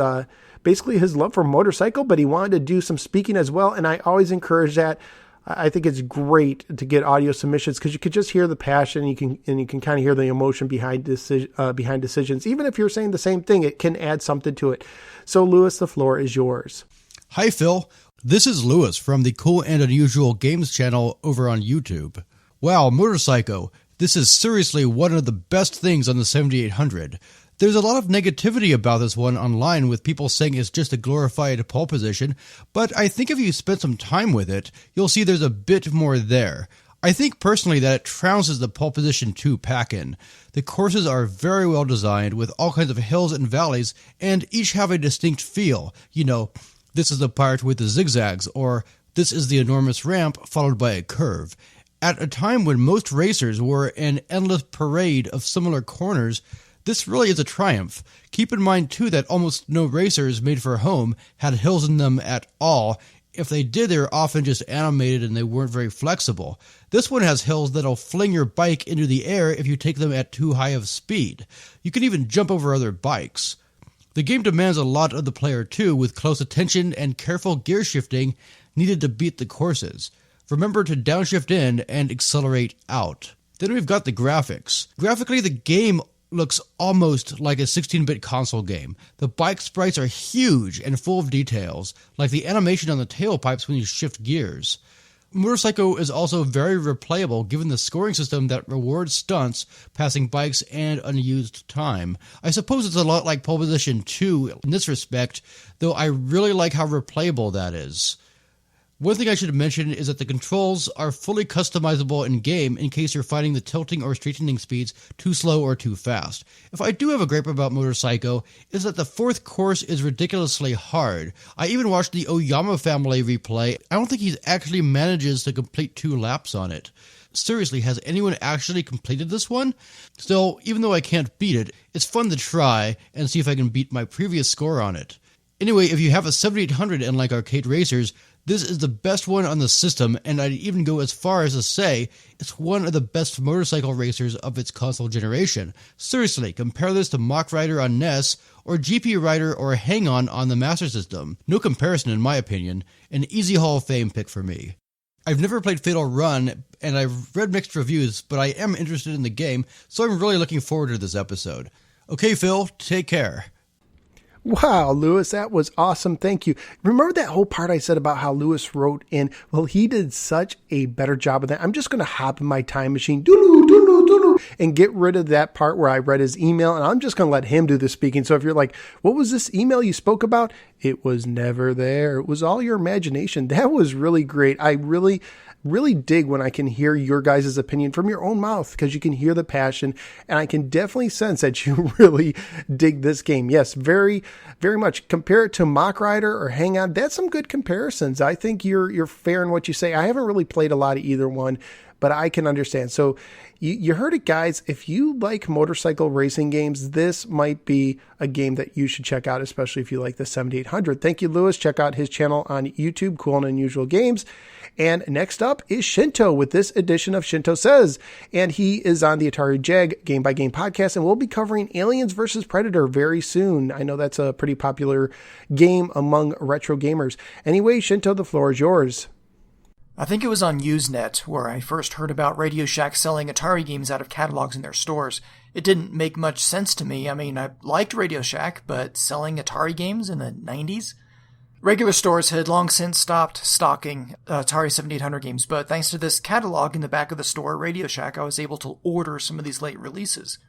basically his love for motorcycle, but he wanted to do some speaking as well. And I always encourage that. I think it's great to get audio submissions because you could just hear the passion. You can kind of hear the emotion behind decisions. Even if you're saying the same thing, it can add something to it. So, Lewis, the floor is yours. Hi, Phil. This is Lewis from the Cool and Unusual Games channel over on YouTube. Wow, Motorcycle. This is seriously one of the best things on the 7800. There's a lot of negativity about this one online with people saying it's just a glorified pole position, but I think if you spend some time with it, you'll see there's a bit more there. I think personally that it trounces the pole position 2 pack-in. The courses are very well designed with all kinds of hills and valleys, and each have a distinct feel. You know, this is the part with the zigzags, or this is the enormous ramp followed by a curve. At a time when most racers were an endless parade of similar corners, this really is a triumph. Keep in mind, too, that almost no racers made for home had hills in them at all. If they did, they were often just animated and they weren't very flexible. This one has hills that'll fling your bike into the air if you take them at too high of speed. You can even jump over other bikes. The game demands a lot of the player, too, with close attention and careful gear shifting needed to beat the courses. Remember to downshift in and accelerate out. Then we've got the graphics. Graphically, the game looks almost like a 16-bit console game. The bike sprites are huge and full of details, like the animation on the tailpipes when you shift gears. Motorcycle is also very replayable given the scoring system that rewards stunts, passing bikes, and unused time. I suppose it's a lot like Pole Position 2 in this respect, though I really like how replayable that is. One thing I should mention is that the controls are fully customizable in-game in case you're finding the tilting or straightening speeds too slow or too fast. If I do have a gripe about Motorcycle, is that the fourth course is ridiculously hard. I even watched the Oyama family replay. I don't think he actually manages to complete 2 laps on it. Seriously, has anyone actually completed this one? Still, even though I can't beat it, it's fun to try and see if I can beat my previous score on it. Anyway, if you have a 7800 and like arcade racers, this is the best one on the system, and I'd even go as far as to say it's one of the best motorcycle racers of its console generation. Seriously, compare this to Mach Rider on NES, or GP Rider or Hang-On on the Master System. No comparison in my opinion, an easy Hall of Fame pick for me. I've never played Fatal Run, and I've read mixed reviews, but I am interested in the game, so I'm really looking forward to this episode. Okay, Phil, take care. Wow, Lewis, that was awesome. Thank you. Remember that whole part I said about how Lewis wrote in? Well, he did such a better job of that. I'm just going to hop in my time machine and get rid of that part where I read his email, and I'm just going to let him do the speaking. So if you're like, what was this email you spoke about? It was never there. It was all your imagination. That was really great. I really dig when I can hear your guys' opinion from your own mouth, because you can hear the passion, and I can definitely sense that you really dig this game. Yes, very, very much. Compare it to Mach Rider or Hang On. That's some good comparisons. I think you're fair in what you say. I haven't really played a lot of either one, but I can understand. So you heard it, guys. If you like motorcycle racing games, this might be a game that you should check out, especially if you like the 7800. Thank you, Lewis. Check out his channel on YouTube, Cool and Unusual Games. And next up is Shinto with this edition of Shinto Says. And he is on the Atari Jag Game by Game podcast, and we'll be covering Aliens vs. Predator very soon. I know that's a pretty popular game among retro gamers. Anyway, Shinto, the floor is yours. I think it was on Usenet where I first heard about Radio Shack selling Atari games out of catalogs in their stores. It didn't make much sense to me. I mean, I liked Radio Shack, but selling Atari games in the 90s? Regular stores had long since stopped stocking Atari 7800 games, but thanks to this catalog in the back of the store at Radio Shack, I was able to order some of these late releases.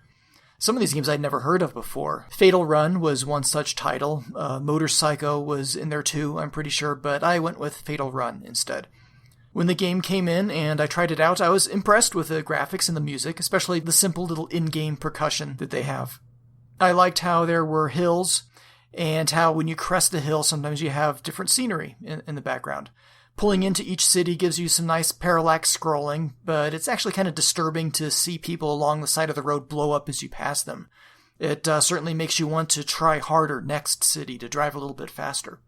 Some of these games I'd never heard of before. Fatal Run was one such title. Motorcycle was in there too, I'm pretty sure, but I went with Fatal Run instead. When the game came in and I tried it out, I was impressed with the graphics and the music, especially the simple little in-game percussion that they have. I liked how there were hills, and how when you crest the hill, sometimes you have different scenery in the background. Pulling into each city gives you some nice parallax scrolling, but it's actually kind of disturbing to see people along the side of the road blow up as you pass them. It certainly makes you want to try harder next city to drive a little bit faster.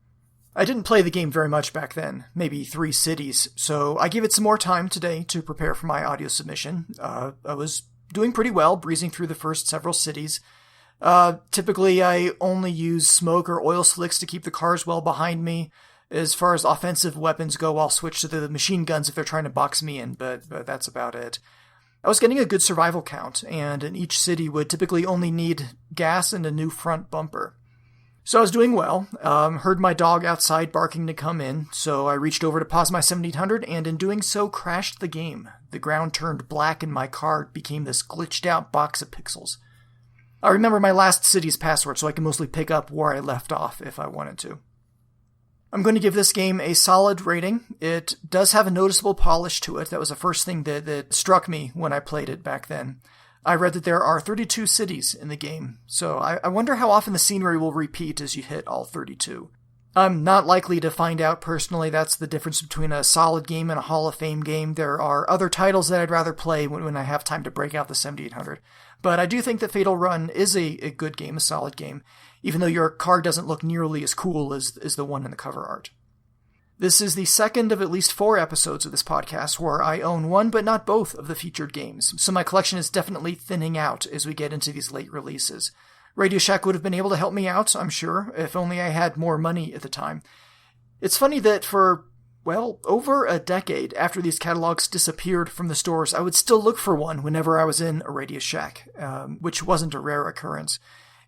I didn't play the game very much back then, maybe 3 cities, so I gave it some more time today to prepare for my audio submission. I was doing pretty well, breezing through the first several cities. Typically, I only use smoke or oil slicks to keep the cars well behind me. As far as offensive weapons go, I'll switch to the machine guns if they're trying to box me in, but that's about it. I was getting a good survival count, and in each city would typically only need gas and a new front bumper. So I was doing well, heard my dog outside barking to come in, so I reached over to pause my 7800, and in doing so crashed the game. The ground turned black and my car became this glitched out box of pixels. I remember my last city's password, so I can mostly pick up where I left off if I wanted to. I'm going to give this game a solid rating. It does have a noticeable polish to it. That was the first thing that struck me when I played it back then. I read that there are 32 cities in the game, so I wonder how often the scenery will repeat as you hit all 32. I'm not likely to find out personally. That's the difference between a solid game and a Hall of Fame game. There are other titles that I'd rather play when I have time to break out the 7800. But I do think that Fatal Run is a good game, a solid game, even though your car doesn't look nearly as cool as the one in the cover art. This is the second of at least 4 episodes of this podcast where I own one but not both of the featured games, so my collection is definitely thinning out as we get into these late releases. Radio Shack would have been able to help me out, I'm sure, if only I had more money at the time. It's funny that for Well, over a decade after these catalogs disappeared from the stores, I would still look for one whenever I was in a Radio Shack, which wasn't a rare occurrence.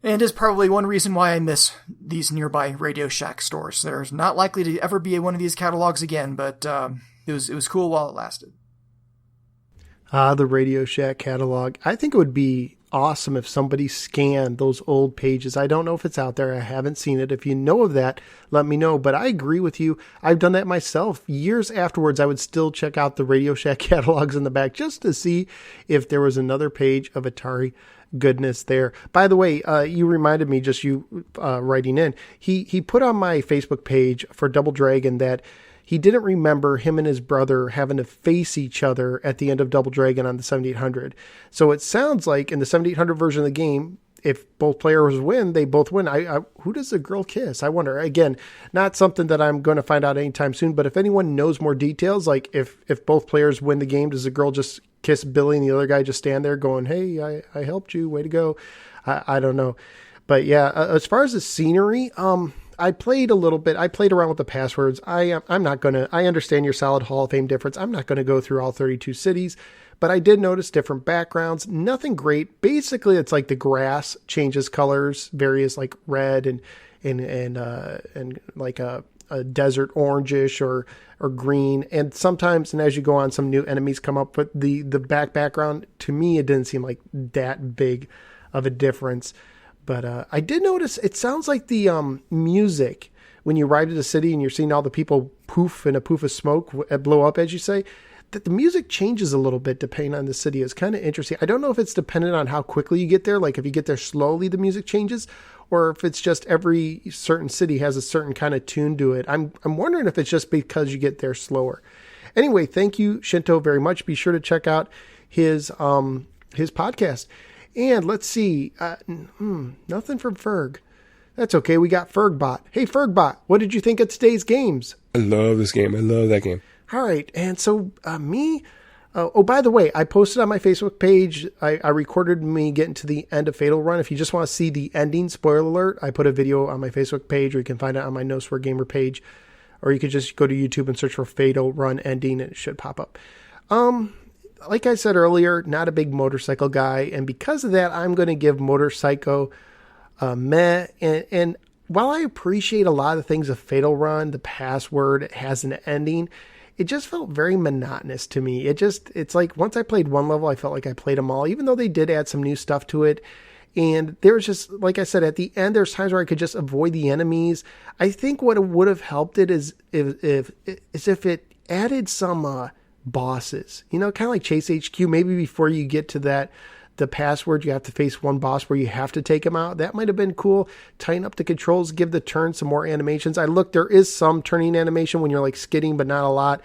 And is probably one reason why I miss these nearby Radio Shack stores. There's not likely to ever be one of these catalogs again, but it was cool while it lasted. The Radio Shack catalog. I think it would be awesome if somebody scanned those old pages. I don't know if it's out there. I haven't seen it. If you know of that, let me know. But I agree with you. I've done that myself. Years afterwards, I would still check out the Radio Shack catalogs in the back just to see if there was another page of Atari goodness there. By the way, you reminded me, just you writing in, he put on my Facebook page for Double Dragon that he didn't remember him and his brother having to face each other at the end of Double Dragon on the 7800. So it sounds like in the 7800 version of the game, if both players win, they both win. Who does the girl kiss? I wonder. Again, not something that I'm going to find out anytime soon, but if anyone knows more details, like if both players win the game, does the girl just kiss Billy and the other guy just stand there going, hey, I helped you, way to go? I don't know. But yeah, as far as the scenery, I played a little bit. I played around with the passwords. I'm not going to, I understand your solid Hall of Fame difference. I'm not going to go through all 32 cities, but I did notice different backgrounds. Nothing great. Basically, it's like the grass changes colors, various like red and like a desert orangish or green. And sometimes, and as you go on, some new enemies come up, but the background, to me, it didn't seem like that big of a difference. But I did notice it sounds like the music when you ride to the city and you're seeing all the people poof in a poof of smoke blow up, as you say, that the music changes a little bit depending on the city. It's kind of interesting. I don't know if it's dependent on how quickly you get there. Like if you get there slowly, the music changes, or if it's just every certain city has a certain kind of tune to it. I'm wondering if it's just because you get there slower. Anyway, thank you, Shinto, very much. Be sure to check out his podcast. And let's see, nothing from Ferg. That's okay. We got Fergbot. Hey, Fergbot, what did you think of today's games? I love this game. I love that game. All right. And so by the way, I posted on my Facebook page, I recorded me getting to the end of Fatal Run. If you just want to see the ending, spoiler alert, I put a video on my Facebook page, or you can find it on my No Swear Gamer page, or you could just go to YouTube and search for Fatal Run ending and it should pop up. Like I said earlier, not a big motorcycle guy, and because of that, I'm going to give Motorcycle meh. And while I appreciate a lot of things of Fatal Run, the password has an ending, it just felt very monotonous to me. It's like once I played one level, I felt like I played them all, even though they did add some new stuff to it. And there was just, like I said, at the end, there's times where I could just avoid the enemies. I think what would have helped it is if it added some bosses, kind of like Chase HQ. Maybe before you get to the password, you have to face one boss where you have to take him out. That might have been cool. Tighten up the controls, give the turn some more animations. I looked, there is some turning animation when you're like skidding, but not a lot.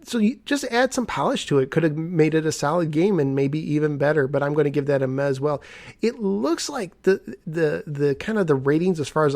So you just add some polish to it. Could have made it a solid game and maybe even better, but I'm going to give that a meh as well. It looks like the kind of the ratings as far as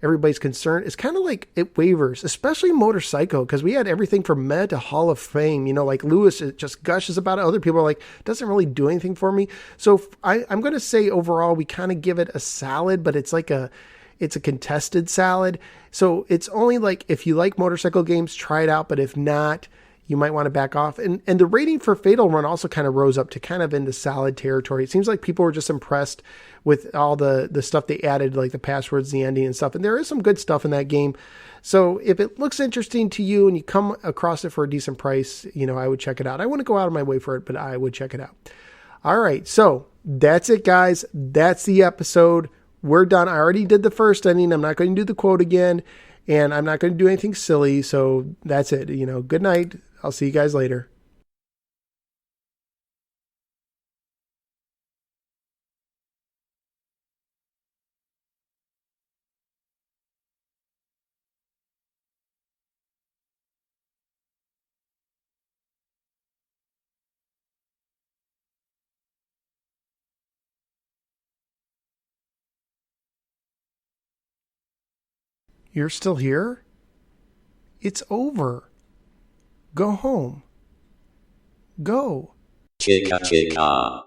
everybody's concerned is kind of like it wavers, especially Motorcycle, because we had everything from meh to Hall of Fame. Like Lewis just gushes about it. Other people are like, doesn't really do anything for me. So I'm going to say overall, we kind of give it a solid, but it's a contested salad. So it's only like, if you like motorcycle games, try it out. But if not, you might want to back off. And the rating for Fatal Run also kind of rose up to kind of into solid territory. It seems like people were just impressed with all the stuff they added, like the passwords, the ending and stuff. And there is some good stuff in that game. So if it looks interesting to you and you come across it for a decent price, I would check it out. I wouldn't go out of my way for it, but I would check it out. All right. So that's it, guys. That's the episode. We're done. I already did the first ending. I'm not going to do the quote again, and I'm not going to do anything silly. So that's it. Good night. I'll see you guys later. You're still here? It's over. Go home. Go. Chica chica.